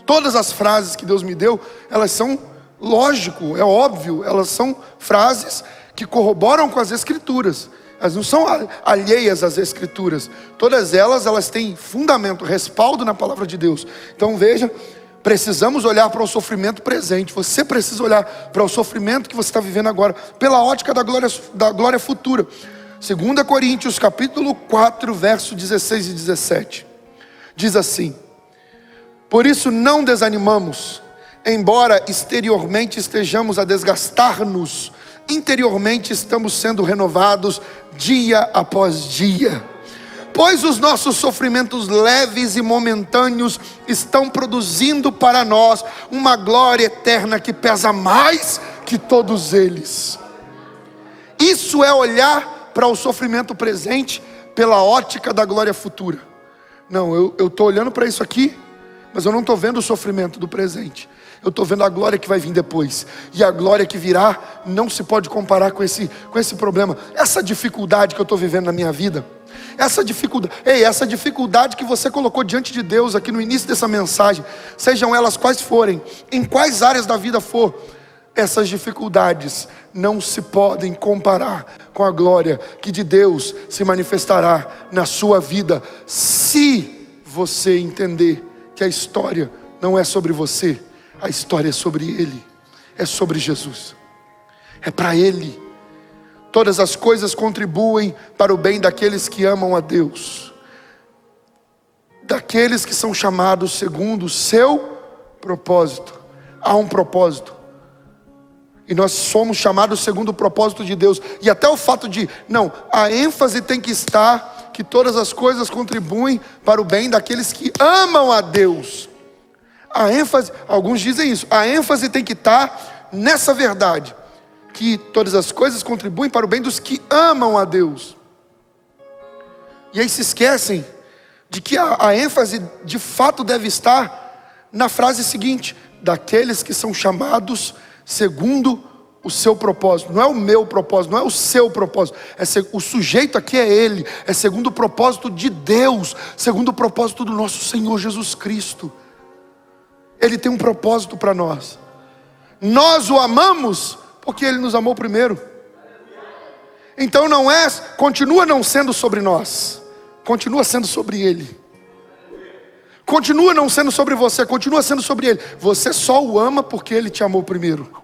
todas as frases que Deus me deu, elas são, lógico, é óbvio, elas são frases que corroboram com as Escrituras. Elas não são alheias às Escrituras. Todas elas têm fundamento, respaldo na palavra de Deus. Então veja, precisamos olhar para o sofrimento presente. Você precisa olhar para o sofrimento que você está vivendo agora pela ótica da glória futura. 2 Coríntios capítulo 4, verso 16 e 17. Diz assim: por isso não desanimamos, embora exteriormente estejamos a desgastar-nos, interiormente estamos sendo renovados dia após dia. Pois os nossos sofrimentos leves e momentâneos estão produzindo para nós uma glória eterna que pesa mais que todos eles. Isso é olhar para o sofrimento presente pela ótica da glória futura. Não, eu estou olhando para isso aqui, mas eu não estou vendo o sofrimento do presente. Eu estou vendo a glória que vai vir depois. E a glória que virá não se pode comparar com esse problema. Essa dificuldade que eu estou vivendo na minha vida, essa dificuldade que você colocou diante de Deus aqui no início dessa mensagem, sejam elas quais forem, em quais áreas da vida for, essas dificuldades não se podem comparar com a glória que de Deus se manifestará na sua vida, se você entender que a história não é sobre você, a história é sobre ele, é sobre Jesus, é para ele. Todas as coisas contribuem para o bem daqueles que amam a Deus, daqueles que são chamados segundo o seu propósito. Há um propósito, e nós somos chamados segundo o propósito de Deus. E até o fato de, a ênfase tem que estar que todas as coisas contribuem para o bem daqueles que amam a Deus. A ênfase, alguns dizem isso, a ênfase tem que estar nessa verdade, que todas as coisas contribuem para o bem dos que amam a Deus. E aí se esquecem de que a ênfase de fato deve estar na frase seguinte: daqueles que são chamados segundo o seu propósito, não é o meu propósito, não é o seu propósito. O sujeito aqui é Ele, é segundo o propósito de Deus, segundo o propósito do nosso Senhor Jesus Cristo. Ele tem um propósito para nós. Nós o amamos porque Ele nos amou primeiro. Então continua não sendo sobre nós, continua sendo sobre Ele. Continua não sendo sobre você, continua sendo sobre Ele. Você só o ama porque Ele te amou primeiro.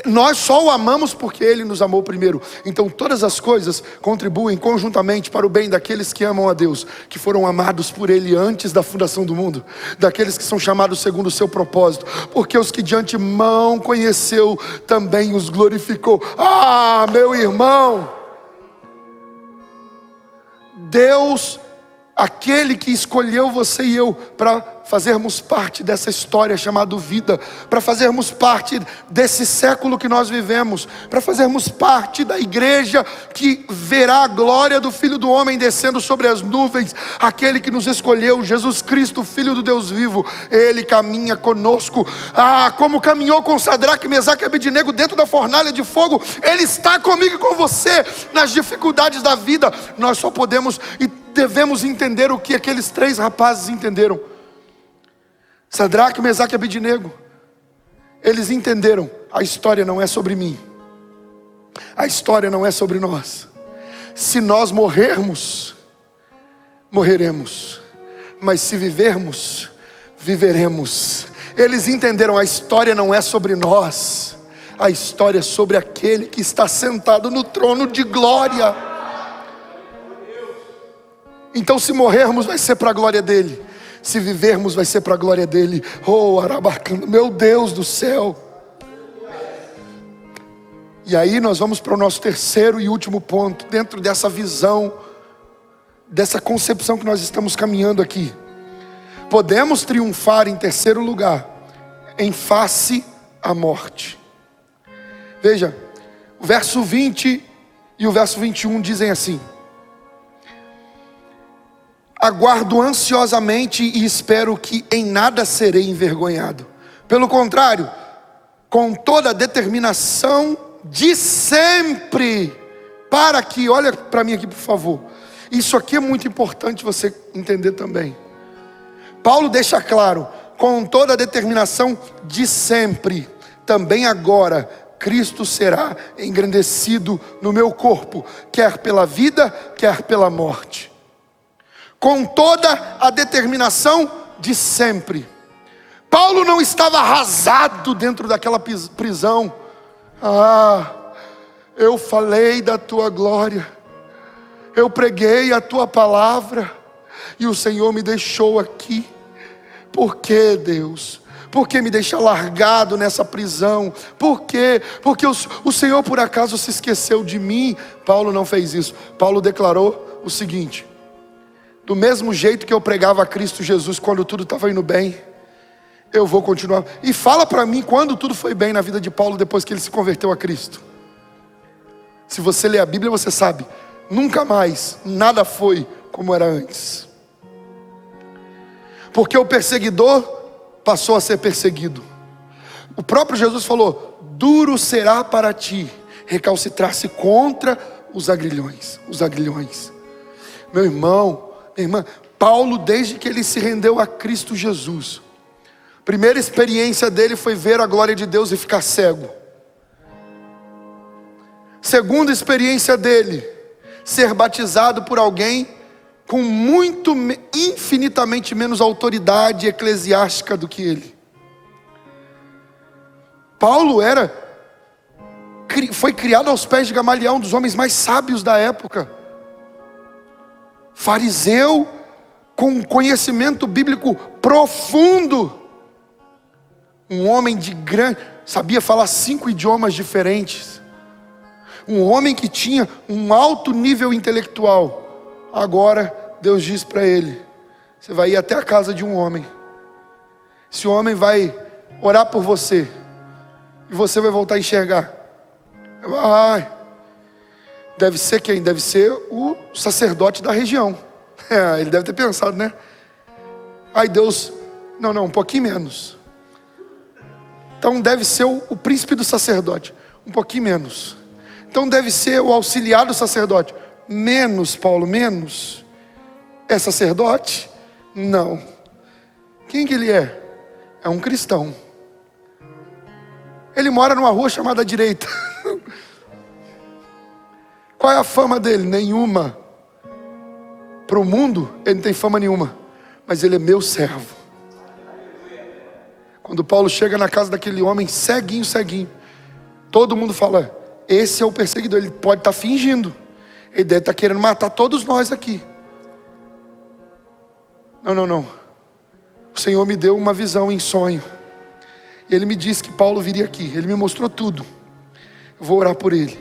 Nós só o amamos porque Ele nos amou primeiro. Então todas as coisas contribuem conjuntamente para o bem daqueles que amam a Deus, que foram amados por Ele antes da fundação do mundo, daqueles que são chamados segundo o seu propósito, porque os que de antemão conheceu também os glorificou. Ah, meu irmão, Deus, aquele que escolheu você e eu para fazermos parte dessa história chamada vida, para fazermos parte desse século que nós vivemos, para fazermos parte da igreja que verá a glória do Filho do Homem descendo sobre as nuvens, aquele que nos escolheu, Jesus Cristo, Filho do Deus vivo. Ele caminha conosco, como caminhou com Sadraque, Mesaque e Abednego dentro da fornalha de fogo. Ele está comigo e com você nas dificuldades da vida. Nós só podemos e devemos entender o que aqueles 3 rapazes entenderam. Sadraque, Mesaque e Abednego, eles entenderam: a história não é sobre mim, a história não é sobre nós. Se nós morrermos, morreremos, mas se vivermos, viveremos. Eles entenderam: a história não é sobre nós, a história é sobre aquele que está sentado no trono de glória. Então se morrermos vai ser para a glória dele, se vivermos vai ser para a glória dele. Oh, Arabacana, meu Deus do céu. E aí nós vamos para o nosso terceiro e último ponto, dentro dessa visão, dessa concepção que nós estamos caminhando aqui. Podemos triunfar em terceiro lugar, em face à morte. Veja, o verso 20 e o verso 21 dizem assim: aguardo ansiosamente e espero que em nada serei envergonhado. Pelo contrário, com toda a determinação de sempre, para que, olha para mim aqui por favor, isso aqui é muito importante você entender também. Paulo deixa claro: com toda a determinação de sempre, também agora Cristo será engrandecido no meu corpo, quer pela vida, quer pela morte. Com toda a determinação de sempre. Paulo não estava arrasado dentro daquela prisão. Eu falei da tua glória, eu preguei a tua palavra, e o Senhor me deixou aqui. Por que, Deus? Por que me deixa largado nessa prisão? Por quê? Porque o Senhor por acaso se esqueceu de mim? Paulo não fez isso. Paulo declarou o seguinte: do mesmo jeito que eu pregava a Cristo Jesus quando tudo estava indo bem, eu vou continuar. E fala para mim quando tudo foi bem na vida de Paulo depois que ele se converteu a Cristo. Se você ler a Bíblia, você sabe, nunca mais nada foi como era antes. Porque o perseguidor passou a ser perseguido. O próprio Jesus falou: duro será para ti recalcitrar-se contra os aguilhões. Meu irmão, minha irmã, Paulo, desde que ele se rendeu a Cristo Jesus, a primeira experiência dele foi ver a glória de Deus e ficar cego. Segunda experiência dele, ser batizado por alguém com infinitamente menos autoridade eclesiástica do que ele. Paulo foi criado aos pés de Gamaliel, um dos homens mais sábios da época. Fariseu com conhecimento bíblico profundo. Um homem sabia falar 5 idiomas diferentes. Um homem que tinha um alto nível intelectual. Agora Deus diz para ele: você vai ir até a casa de um homem. Esse homem vai orar por você e você vai voltar a enxergar. Deve ser quem? Deve ser o sacerdote da região. Ele deve ter pensado, né? Aí Deus: não, um pouquinho menos. Então deve ser o príncipe do sacerdote. Um pouquinho menos. Então deve ser o auxiliar do sacerdote. Menos, Paulo, menos. É sacerdote? Não. Quem que ele é? É um cristão. Ele mora numa rua chamada Direita. Qual é a fama dele? Nenhuma. Para o mundo, ele não tem fama nenhuma. Mas ele é meu servo. Quando Paulo chega na casa daquele homem, ceguinho, todo mundo fala, esse é o perseguidor. Ele pode estar fingindo. Ele deve estar querendo matar todos nós aqui. Não. O Senhor me deu uma visão em sonho. E Ele me disse que Paulo viria aqui. Ele me mostrou tudo. Eu vou orar por ele.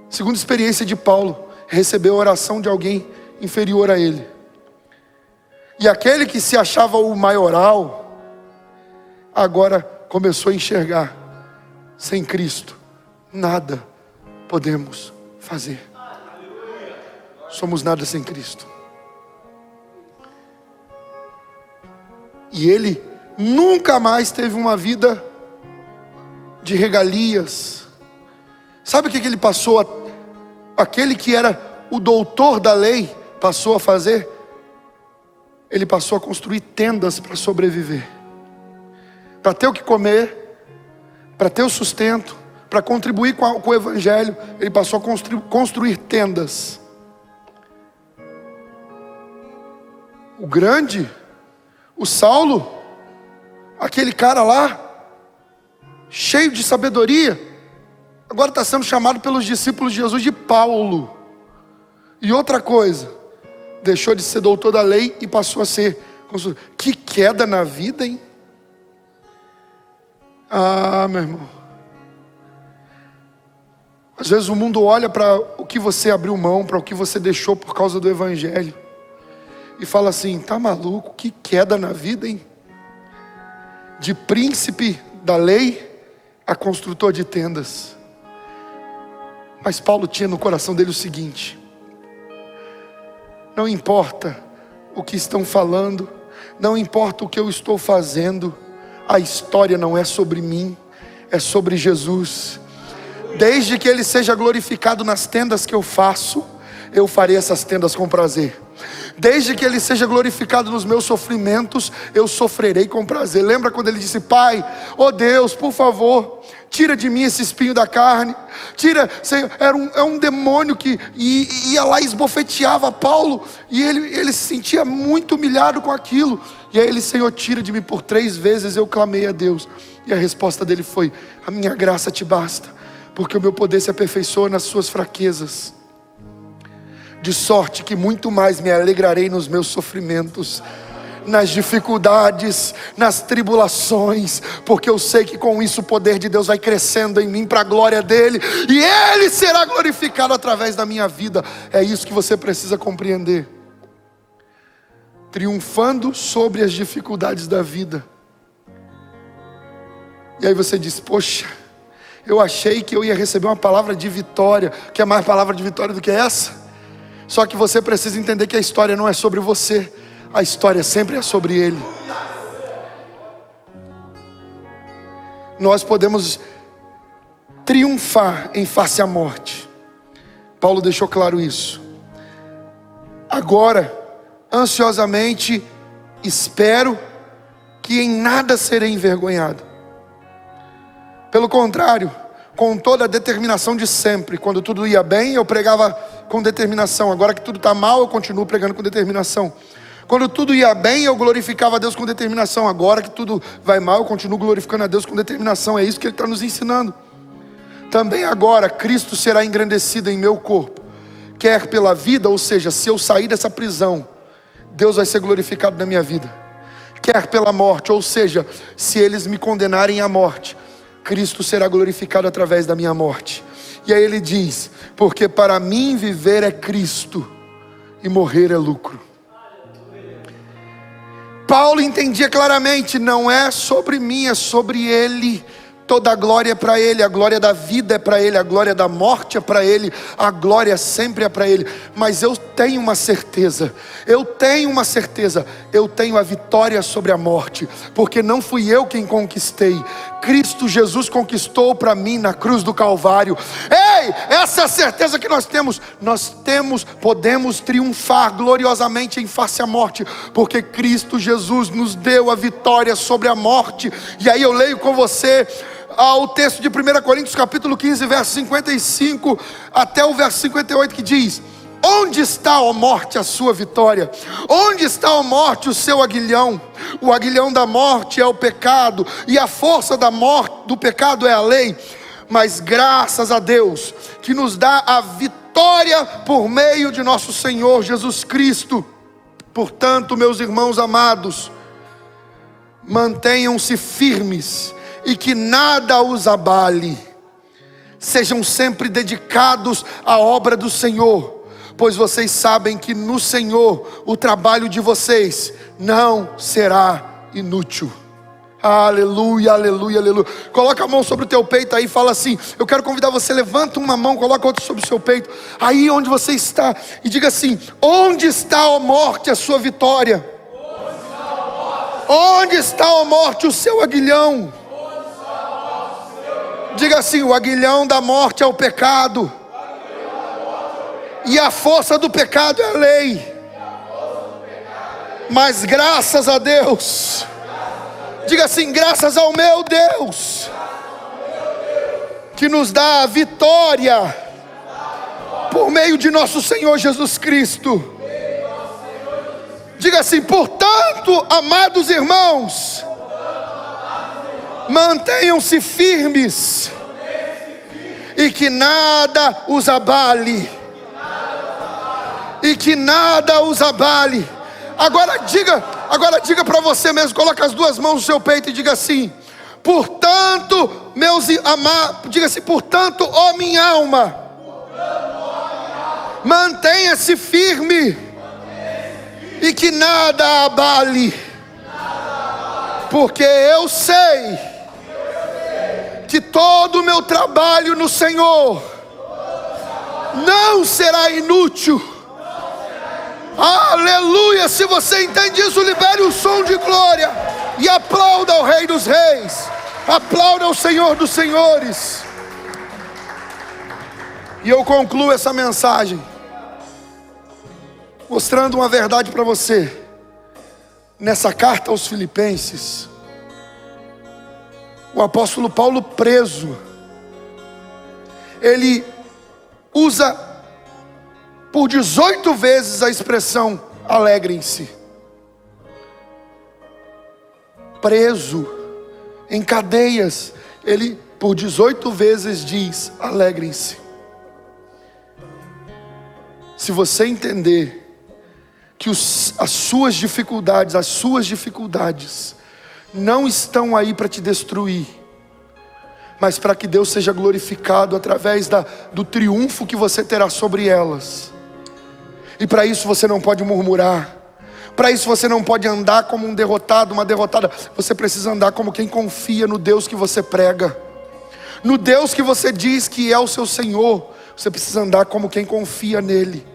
Segunda experiência de Paulo, recebeu a oração de alguém inferior a ele. E aquele que se achava o maioral, agora começou a enxergar, sem Cristo, nada podemos fazer. Somos nada sem Cristo. E ele nunca mais teve uma vida de regalias. Sabe o que ele passou? Aquele que era o doutor da lei passou a fazer? Ele passou a construir tendas para sobreviver, para ter o que comer, para ter o sustento, para contribuir com o evangelho. Ele passou a construir tendas. O grande, o Saulo, aquele cara lá, cheio de sabedoria, agora está sendo chamado pelos discípulos de Jesus de Paulo. E outra coisa, deixou de ser doutor da lei e passou a ser consultor. Que queda na vida, hein? Ah, meu irmão. Às vezes o mundo olha para o que você abriu mão, para o que você deixou por causa do evangelho, e fala assim, tá maluco? Que queda na vida, hein? De príncipe da lei a construtor de tendas. Mas Paulo tinha no coração dele o seguinte: não importa o que estão falando, não importa o que eu estou fazendo, a história não é sobre mim, é sobre Jesus. Desde que Ele seja glorificado nas tendas que eu faço, eu farei essas tendas com prazer. Desde que Ele seja glorificado nos meus sofrimentos, eu sofrerei com prazer. Lembra quando ele disse, Pai, oh Deus, por favor, tira de mim esse espinho da carne. Tira, Senhor. Era um demônio que ia lá e esbofeteava Paulo, e ele se sentia muito humilhado com aquilo. E aí ele, Senhor, tira de mim. Por 3 vezes eu clamei a Deus, e a resposta dele foi, a minha graça te basta, porque o meu poder se aperfeiçoa nas suas fraquezas. De sorte que muito mais me alegrarei nos meus sofrimentos, nas dificuldades, nas tribulações, porque eu sei que com isso o poder de Deus vai crescendo em mim para a glória dEle, e Ele será glorificado através da minha vida. É isso que você precisa compreender. Triunfando sobre as dificuldades da vida. E aí você diz, poxa, eu achei que eu ia receber uma palavra de vitória. Quer mais palavra de vitória do que essa? Só que você precisa entender que a história não é sobre você, a história sempre é sobre Ele. Nós podemos triunfar em face à morte. Paulo deixou claro isso. Agora, ansiosamente espero que em nada serei envergonhado. Pelo contrário, com toda a determinação de sempre. Quando tudo ia bem, eu pregava com determinação. Agora que tudo está mal, eu continuo pregando com determinação. Quando tudo ia bem, eu glorificava a Deus com determinação. Agora que tudo vai mal, eu continuo glorificando a Deus com determinação. É isso que Ele está nos ensinando. Também agora, Cristo será engrandecido em meu corpo. Quer pela vida, ou seja, se eu sair dessa prisão, Deus vai ser glorificado na minha vida. Quer pela morte, ou seja, se eles me condenarem à morte, Cristo será glorificado através da minha morte. E aí ele diz, porque para mim viver é Cristo e morrer é lucro. Paulo entendia claramente, não é sobre mim, é sobre Ele. Toda a glória é para Ele, a glória da vida é para Ele, a glória da morte é para Ele, a glória sempre é para Ele. Mas eu tenho uma certeza, eu tenho a vitória sobre a morte, porque não fui eu quem conquistei, Cristo Jesus conquistou para mim na cruz do Calvário. Ei, essa é a certeza que nós temos, podemos triunfar gloriosamente em face à morte, porque Cristo Jesus nos deu a vitória sobre a morte. E aí eu leio com você o texto de 1 Coríntios capítulo 15, verso 55 até o verso 58, que diz: onde está, ó morte, a sua vitória? Onde está, ó morte, o seu aguilhão? O aguilhão da morte é o pecado, e a força da morte, do pecado, é a lei. Mas graças a Deus que nos dá a vitória por meio de nosso Senhor Jesus Cristo. Portanto, meus irmãos amados, mantenham-se firmes e que nada os abale. Sejam sempre dedicados à obra do Senhor, pois vocês sabem que no Senhor o trabalho de vocês não será inútil. Aleluia, aleluia, aleluia. Coloca a mão sobre o teu peito aí e fala assim: eu quero convidar você, levanta uma mão, coloca outra sobre o seu peito, aí onde você está, e diga assim: onde está, ó morte, a sua vitória? Onde está, ó morte, o seu aguilhão? Diga assim: o aguilhão da morte é o pecado, e a força do pecado é a lei. Mas graças a Deus, diga assim: graças ao meu Deus, que nos dá a vitória por meio de nosso Senhor Jesus Cristo. Diga assim: portanto, amados irmãos, mantenham-se firmes e que nada os abale. E que nada os abale. Agora diga para você mesmo, coloca as duas mãos no seu peito e diga assim: portanto, meus amados, diga assim: portanto, ó minha alma, mantenha-se firme e que nada abale, porque eu sei que todo o meu trabalho no Senhor não será inútil. Aleluia! Se você entende isso, libere o som de glória e aplauda ao Rei dos Reis, aplauda ao Senhor dos Senhores. E eu concluo essa mensagem mostrando uma verdade para você. Nessa carta aos Filipenses, o apóstolo Paulo, preso, ele usa por 18 vezes a expressão alegrem-se. Preso, em cadeias, ele por 18 vezes diz alegrem-se. Se você entender que as suas dificuldades não estão aí para te destruir, mas para que Deus seja glorificado através do triunfo que você terá sobre elas. E para isso você não pode murmurar, para isso você não pode andar como um derrotado, uma derrotada. Você precisa andar como quem confia no Deus que você prega, no Deus que você diz que é o seu Senhor. Você precisa andar como quem confia nele.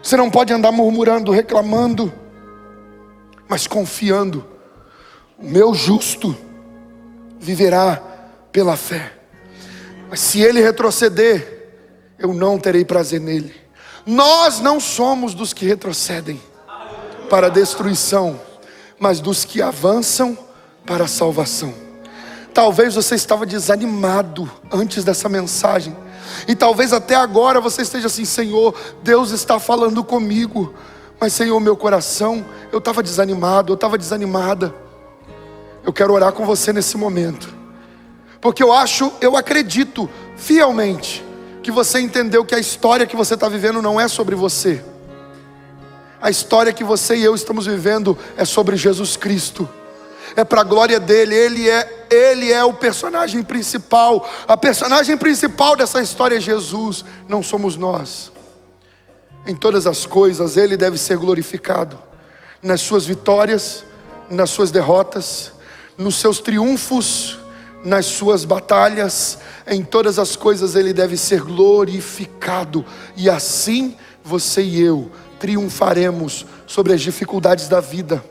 Você não pode andar murmurando, reclamando, mas confiando. O meu justo viverá pela fé. Mas se ele retroceder, eu não terei prazer nele. Nós não somos dos que retrocedem para a destruição, mas dos que avançam para a salvação. Talvez você estava desanimado antes dessa mensagem, e talvez até agora você esteja assim: Senhor, Deus está falando comigo, mas Senhor, meu coração, eu estava desanimado, eu estava desanimada. Eu quero orar com você nesse momento, porque eu acredito fielmente que você entendeu que a história que você está vivendo não é sobre você. A história que você e eu estamos vivendo é sobre Jesus Cristo. É para a glória dele. Ele é o personagem principal. A personagem principal dessa história é Jesus, não somos nós. Em todas as coisas ele deve ser glorificado, nas suas vitórias, nas suas derrotas, nos seus triunfos, nas suas batalhas, em todas as coisas Ele deve ser glorificado, e assim você e eu triunfaremos sobre as dificuldades da vida.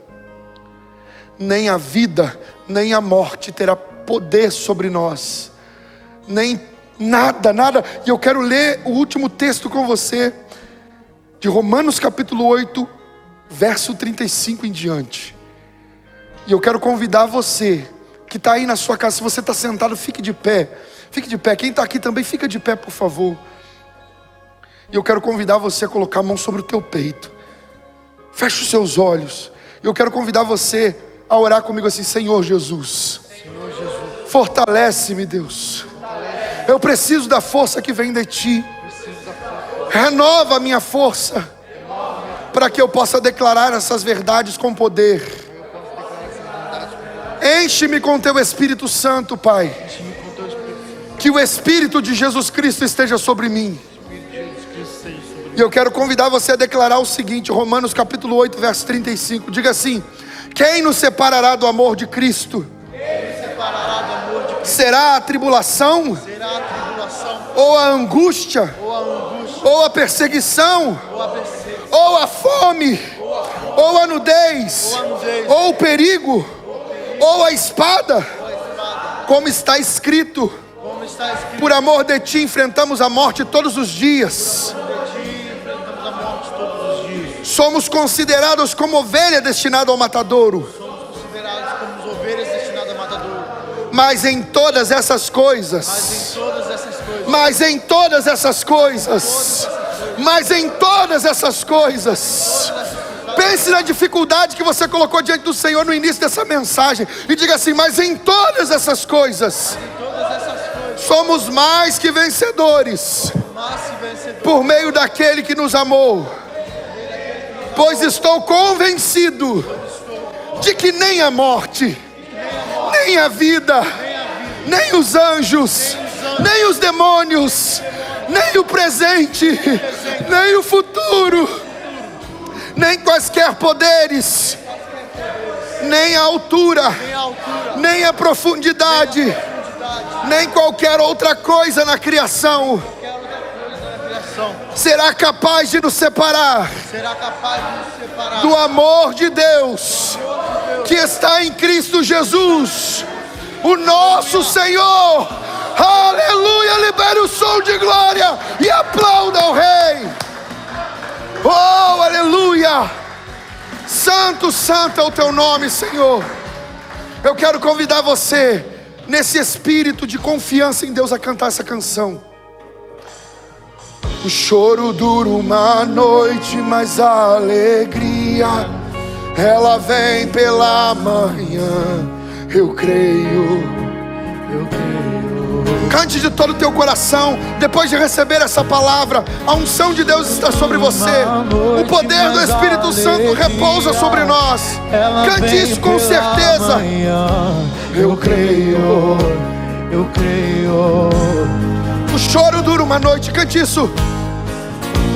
Nem a vida, nem a morte terá poder sobre nós, nem nada. E eu quero ler o último texto com você, de Romanos capítulo 8, verso 35 em diante. E eu quero convidar você que está aí na sua casa, se você está sentado, fique de pé. Fique de pé. Quem está aqui também, fica de pé, por favor. E eu quero convidar você a colocar a mão sobre o teu peito. Feche os seus olhos. E eu quero convidar você a orar comigo assim: Senhor Jesus, fortalece-me, Deus. Eu preciso da força que vem de Ti. Renova a minha força, para que eu possa declarar essas verdades com poder. Enche-me com Teu Espírito Santo, Pai. Que o Espírito de Jesus Cristo esteja sobre mim. E eu quero convidar você a declarar o seguinte: Romanos capítulo 8, verso 35. Diga assim: quem nos separará do amor de Cristo? Será a tribulação? Ou a angústia? Ou a perseguição? Ou a fome? Ou a nudez? Ou o perigo? Ou a espada? Como está escrito: por amor de Ti enfrentamos a morte todos os dias. Somos considerados como ovelha destinada ao matadouro. Mas em todas essas coisas, pense na dificuldade que você colocou diante do Senhor no início dessa mensagem, e diga assim: mas em todas essas coisas, somos mais que vencedores, por meio daquele que nos amou. Pois estou convencido de que nem a morte, nem a vida, nem os anjos, nem os demônios, nem o presente, nem o futuro, nem quaisquer poderes, nem a altura, nem a profundidade, nem qualquer outra coisa na criação será capaz de nos separar do amor de Deus que está em Cristo Jesus, o nosso Senhor. Aleluia! Libere o som de glória e aplauda ao Rei. Oh, aleluia! Santo, santo é o Teu nome, Senhor. Eu quero convidar você, nesse espírito de confiança em Deus, a cantar essa canção. O choro dura uma noite, mas a alegria, ela vem pela manhã. Eu creio. Cante de todo o teu coração. Depois de receber essa palavra, a unção de Deus está sobre você. O poder do Espírito Santo repousa sobre nós. Cante isso com certeza. Eu creio. O choro dura uma noite. Cante isso.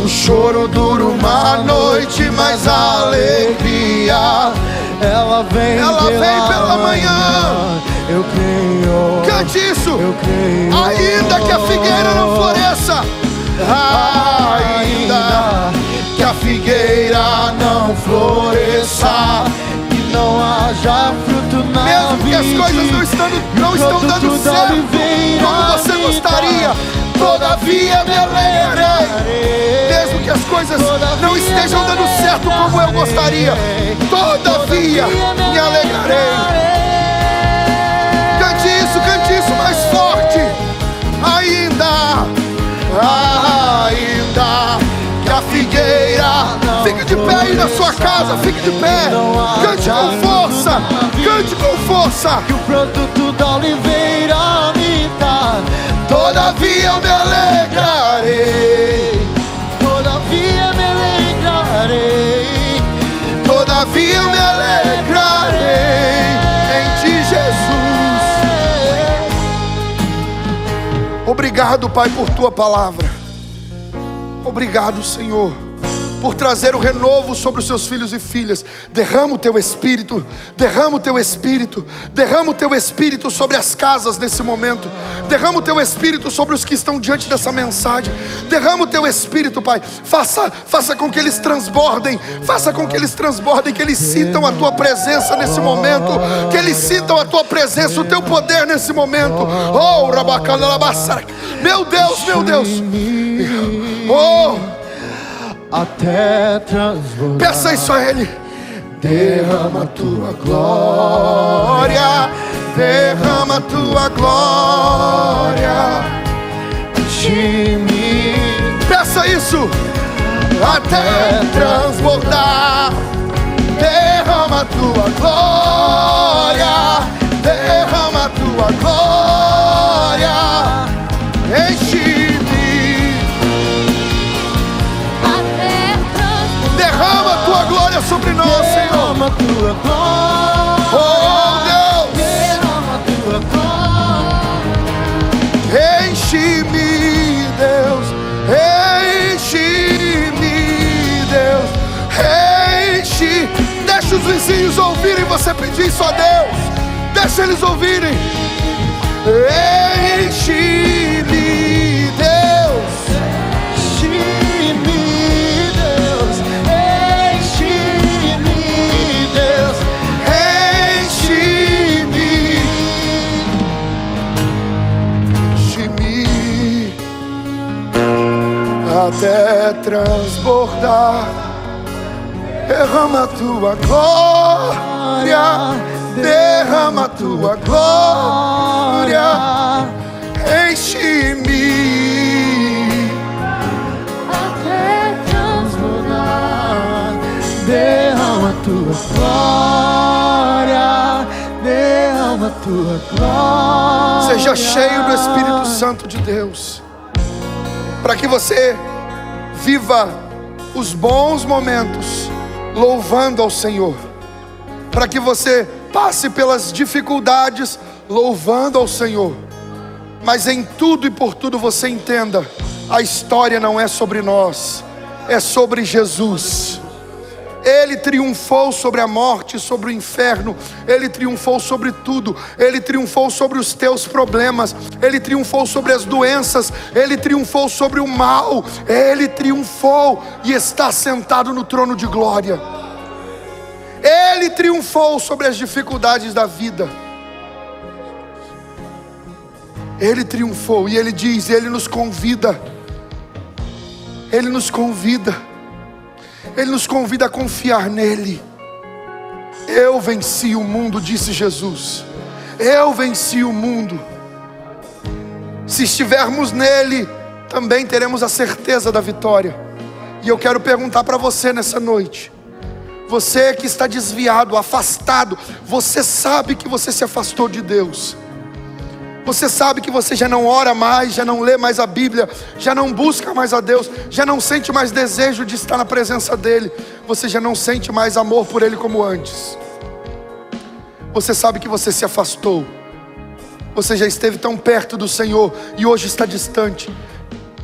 O choro dura uma noite, mas a alegria, ela vem pela manhã. Eu creio. Cante isso. Eu creio. Ainda que a figueira não floresça, ainda que a figueira não floresça, e não haja fruto na mesmo que as coisas não estão dando certo como você gostaria, todavia me alegrarei. Mesmo que as coisas não estejam dando certo como eu gostaria, todavia me alegrarei. Cante isso mais forte. Ainda que a figueira. Fique de pé aí na sua casa, fique de pé. Cante com força, cante com força. Que o produto da oliveira me dá. Todavia eu me alegrarei. Todavia me alegrarei. Todavia eu me alegrarei em Ti, Jesus. Obrigado, Pai, por Tua palavra. Obrigado, Senhor. por trazer o renovo sobre os seus filhos e filhas. Derrama o teu Espírito, derrama o teu Espírito, derrama o teu Espírito sobre as casas nesse momento. Derrama o teu Espírito sobre os que estão diante dessa mensagem. Derrama o teu Espírito, Pai. Faça com que eles transbordem, faça com que eles transbordem, que eles sintam a tua presença nesse momento, que eles sintam a tua presença, o teu poder nesse momento. Oh, Rabacanalabassara. Meu Deus, meu Deus. Oh, até transbordar. peça isso a Ele. Derrama a tua glória, derrama a tua glória De mim peça isso até transbordar. Derrama a tua glória, derrama a tua glória, enche-me. Derrama a tua glória sobre nós, Senhor. derrama a tua glória. Oh, Deus, Derrama a tua glória. enche-me, Deus, enche-me, Deus, enche. Deixa os vizinhos ouvirem você pedir isso a Deus. Deixa eles ouvirem. Enche-me, Deus. Enche-me, Deus. Enche-me, Deus. Enche-me, enche-me até transbordar. Derrama a tua glória, derrama a tua glória, enche-me. Até transbordar. Derrama a tua glória. Derrama a tua glória. Seja cheio do Espírito Santo de Deus, para que você viva os bons momentos louvando ao Senhor, para que você passe pelas dificuldades louvando ao Senhor, mas em tudo e por tudo você entenda: a história não é sobre nós, é sobre Jesus. Ele triunfou sobre a morte, sobre o inferno. Ele triunfou sobre tudo. Ele triunfou sobre os teus problemas. Ele triunfou sobre as doenças. Ele triunfou sobre o mal. Ele triunfou e está sentado no trono de glória. Ele triunfou sobre as dificuldades da vida. Ele triunfou e Ele diz, Ele nos convida. Ele nos convida. Ele nos convida a confiar nele. Eu venci o mundo, disse Jesus. Eu venci o mundo. Se estivermos nele, também teremos a certeza da vitória. E eu quero perguntar para você nessa noite: você que está desviado, afastado, você sabe que você se afastou de Deus. Você sabe que você já não ora mais, já não lê mais a Bíblia, já não busca mais a Deus, já não sente mais desejo de estar na presença dEle. Você já não sente mais amor por Ele como antes. Você sabe que você se afastou. Você já esteve tão perto do Senhor e hoje está distante.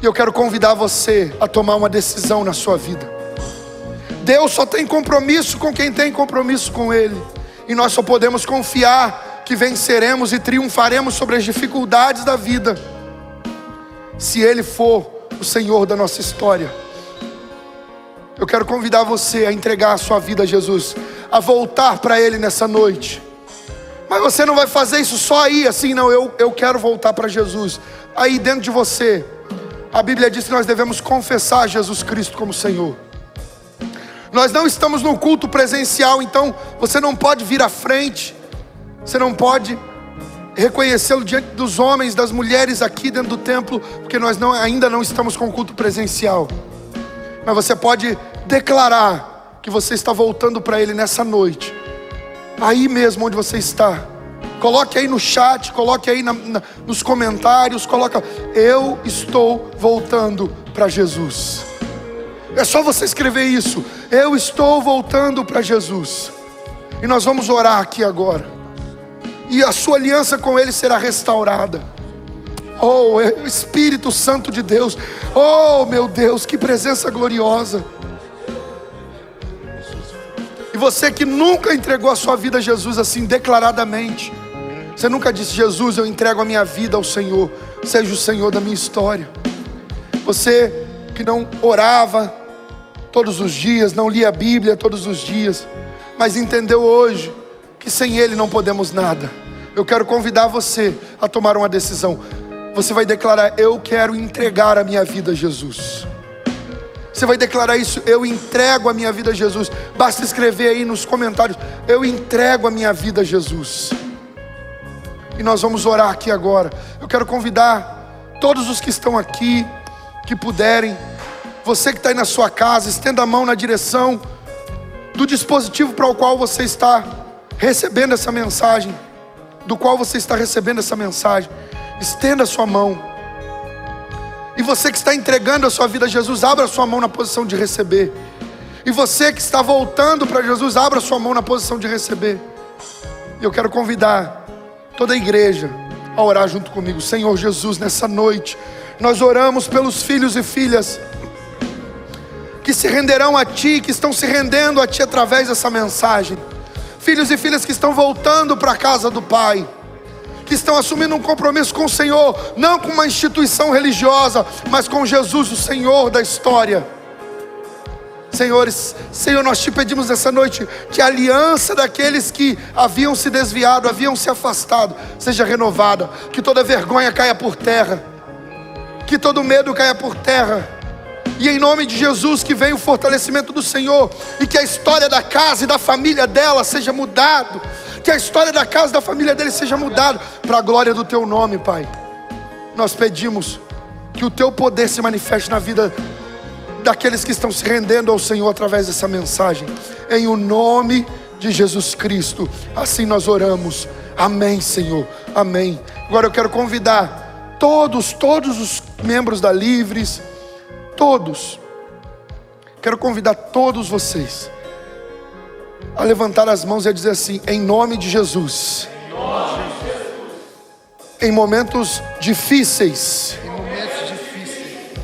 E eu quero convidar você a tomar uma decisão na sua vida. Deus só tem compromisso com quem tem compromisso com Ele. E nós só podemos confiar que venceremos e triunfaremos sobre as dificuldades da vida, se Ele for o Senhor da nossa história. Eu quero convidar você a entregar a sua vida a Jesus, a voltar para Ele nessa noite. Mas você não vai fazer isso só aí, assim, não. Eu quero voltar para Jesus. Aí dentro de você, a Bíblia diz que nós devemos confessar Jesus Cristo como Senhor. Nós não estamos no culto presencial, então você não pode vir à frente. Você não pode reconhecê-lo diante dos homens, das mulheres aqui dentro do templo, porque nós ainda não estamos com culto presencial. Mas você pode declarar que você está voltando para Ele nessa noite. Aí mesmo onde você está. Coloque aí no chat, coloque aí nos comentários, coloca: eu estou voltando para Jesus. É só você escrever isso: eu estou voltando para Jesus. E nós vamos orar aqui agora. E a sua aliança com Ele será restaurada. Oh, Espírito Santo de Deus. Oh, meu Deus, que presença gloriosa. E você que nunca entregou a sua vida a Jesus assim declaradamente, você nunca disse: Jesus, eu entrego a minha vida ao Senhor, seja o Senhor da minha história. Você que não orava todos os dias, não lia a Bíblia todos os dias, mas entendeu hoje que sem Ele não podemos nada. Eu quero convidar você a tomar uma decisão. Você vai declarar: eu quero entregar a minha vida a Jesus. Você vai declarar isso: eu entrego a minha vida a Jesus. Basta escrever aí nos comentários: eu entrego a minha vida a Jesus. E nós vamos orar aqui agora. Eu quero convidar todos os que estão aqui, que puderem. Você que está aí na sua casa, estenda a mão na direção do dispositivo para o qual você está recebendo essa mensagem. Do qual você está recebendo essa mensagem. Estenda a sua mão. E você que está entregando a sua vida a Jesus, abra a sua mão na posição de receber. E você que está voltando para Jesus, abra a sua mão na posição de receber. E eu quero convidar toda a igreja a orar junto comigo. Senhor Jesus, nessa noite nós oramos pelos filhos e filhas que se renderão a Ti, que estão se rendendo a Ti através dessa mensagem. Filhos e filhas que estão voltando para a casa do Pai, que estão assumindo um compromisso com o Senhor, não com uma instituição religiosa, mas com Jesus, o Senhor da história. Senhor, nós Te pedimos nessa noite que a aliança daqueles que haviam se desviado, haviam se afastado, seja renovada, que toda vergonha caia por terra, que todo medo caia por terra, e em nome de Jesus que venha o fortalecimento do Senhor, e que a história da casa e da família dela seja mudado, que a história da casa e da família dele seja mudada, para a glória do Teu nome, Pai. Nós pedimos que o Teu poder se manifeste na vida daqueles que estão se rendendo ao Senhor através dessa mensagem, em o nome de Jesus Cristo, assim nós oramos, amém, Senhor, amém. Agora eu quero convidar todos os membros da Livres, quero convidar todos vocês a levantar as mãos e a dizer assim: em nome de Jesus, em momentos difíceis,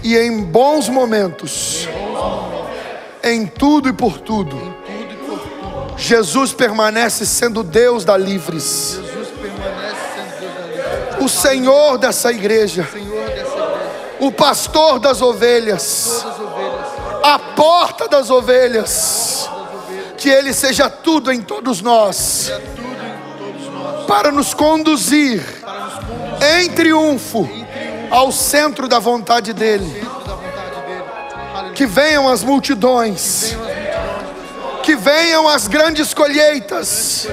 e em bons momentos, em tudo e por tudo, Jesus permanece sendo Deus da Livres, o Senhor dessa igreja, o pastor das ovelhas, a porta das ovelhas. Que Ele seja tudo em todos nós, para nos conduzir em triunfo ao centro da vontade dEle. Que venham as multidões, que venham as grandes colheitas,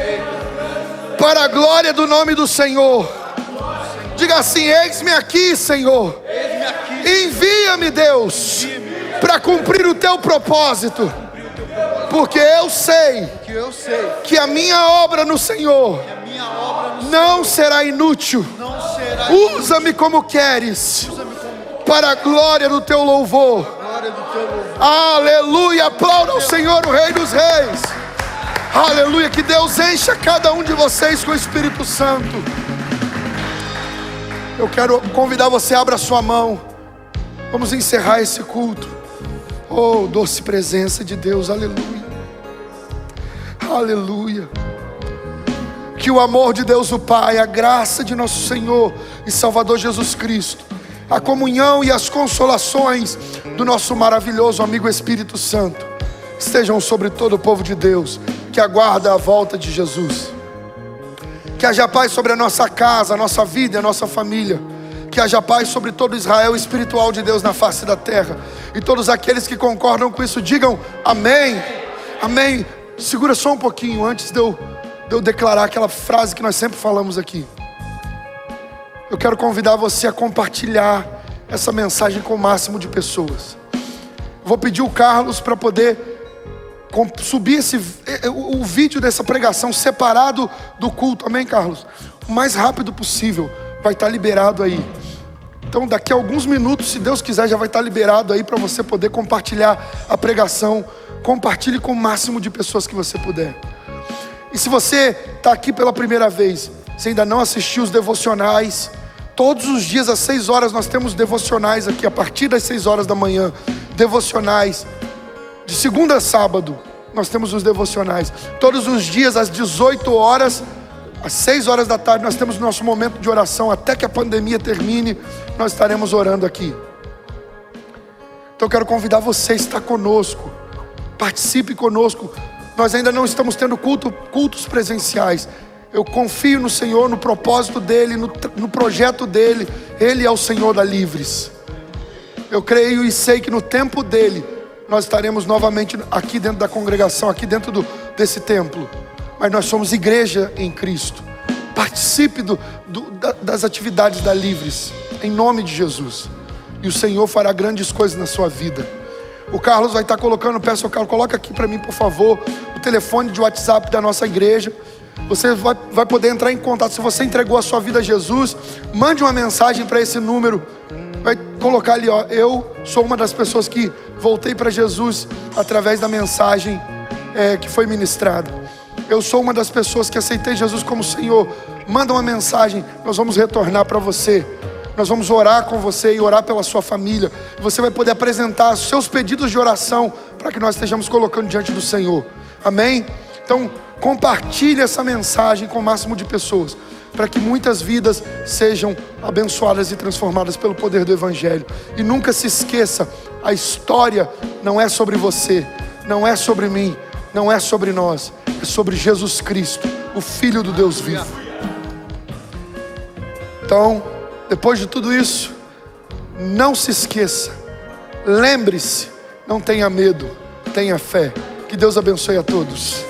para a glória do nome do Senhor. Diga assim: eis-me aqui, Senhor, envia-me, Deus, para cumprir o Teu propósito. Porque eu sei que a minha obra no Senhor não será inútil. Usa-me como queres, para a glória do Teu louvor. Aleluia, aplauda ao Senhor, o Rei dos Reis. Aleluia, que Deus encha cada um de vocês com o Espírito Santo. Eu quero convidar você, abra a sua mão. Vamos encerrar esse culto. Oh, doce presença de Deus, aleluia. Aleluia. Que o amor de Deus o Pai, a graça de nosso Senhor e Salvador Jesus Cristo, a comunhão e as consolações do nosso maravilhoso amigo Espírito Santo estejam sobre todo o povo de Deus que aguarda a volta de Jesus. Que haja paz sobre a nossa casa, a nossa vida e a nossa família. Que haja paz sobre todo Israel espiritual de Deus na face da terra. E todos aqueles que concordam com isso digam amém. Amém. Segura só um pouquinho antes de eu declarar aquela frase que nós sempre falamos aqui. Eu quero convidar você a compartilhar essa mensagem com o máximo de pessoas. Vou pedir o Carlos para poder subir o vídeo dessa pregação separado do culto, amém, Carlos? O mais rápido possível, vai estar liberado aí. Então daqui a alguns minutos, se Deus quiser, já vai estar liberado aí para você poder compartilhar a pregação. Compartilhe com o máximo de pessoas que você puder. E se você está aqui pela primeira vez, você ainda não assistiu os devocionais, todos os dias às 6 horas nós temos devocionais aqui, a partir das 6 horas da manhã, devocionais, de segunda a sábado, nós temos os devocionais. Todos os dias às 18 horas, às 6 horas da tarde, nós temos o nosso momento de oração. Até que a pandemia termine, nós estaremos orando aqui. Então eu quero convidar você a estar conosco. Participe conosco. Nós ainda não estamos tendo cultos presenciais. Eu confio no Senhor, no propósito dEle, no projeto dEle. Ele é o Senhor da Livres. Eu creio e sei que no tempo dEle, nós estaremos novamente aqui dentro da congregação, aqui dentro desse templo. Mas nós somos igreja em Cristo. Participe das atividades da Livres, em nome de Jesus. E o Senhor fará grandes coisas na sua vida. O Carlos vai estar colocando, peço ao Carlos, coloca aqui para mim, por favor, o telefone de WhatsApp da nossa igreja. Você vai poder entrar em contato. Se você entregou a sua vida a Jesus, mande uma mensagem para esse número. Vai colocar ali, ó, eu sou uma das pessoas que voltei para Jesus através da mensagem que foi ministrada. Eu sou uma das pessoas que aceitei Jesus como Senhor. Manda uma mensagem, nós vamos retornar para você. Nós vamos orar com você e orar pela sua família. Você vai poder apresentar os seus pedidos de oração para que nós estejamos colocando diante do Senhor. Amém? Então, compartilhe essa mensagem com o máximo de pessoas, para que muitas vidas sejam abençoadas e transformadas pelo poder do Evangelho. E nunca se esqueça, a história não é sobre você, não é sobre mim, não é sobre nós, é sobre Jesus Cristo, o Filho do Deus vivo. Então, depois de tudo isso, não se esqueça, lembre-se, não tenha medo, tenha fé. Que Deus abençoe a todos.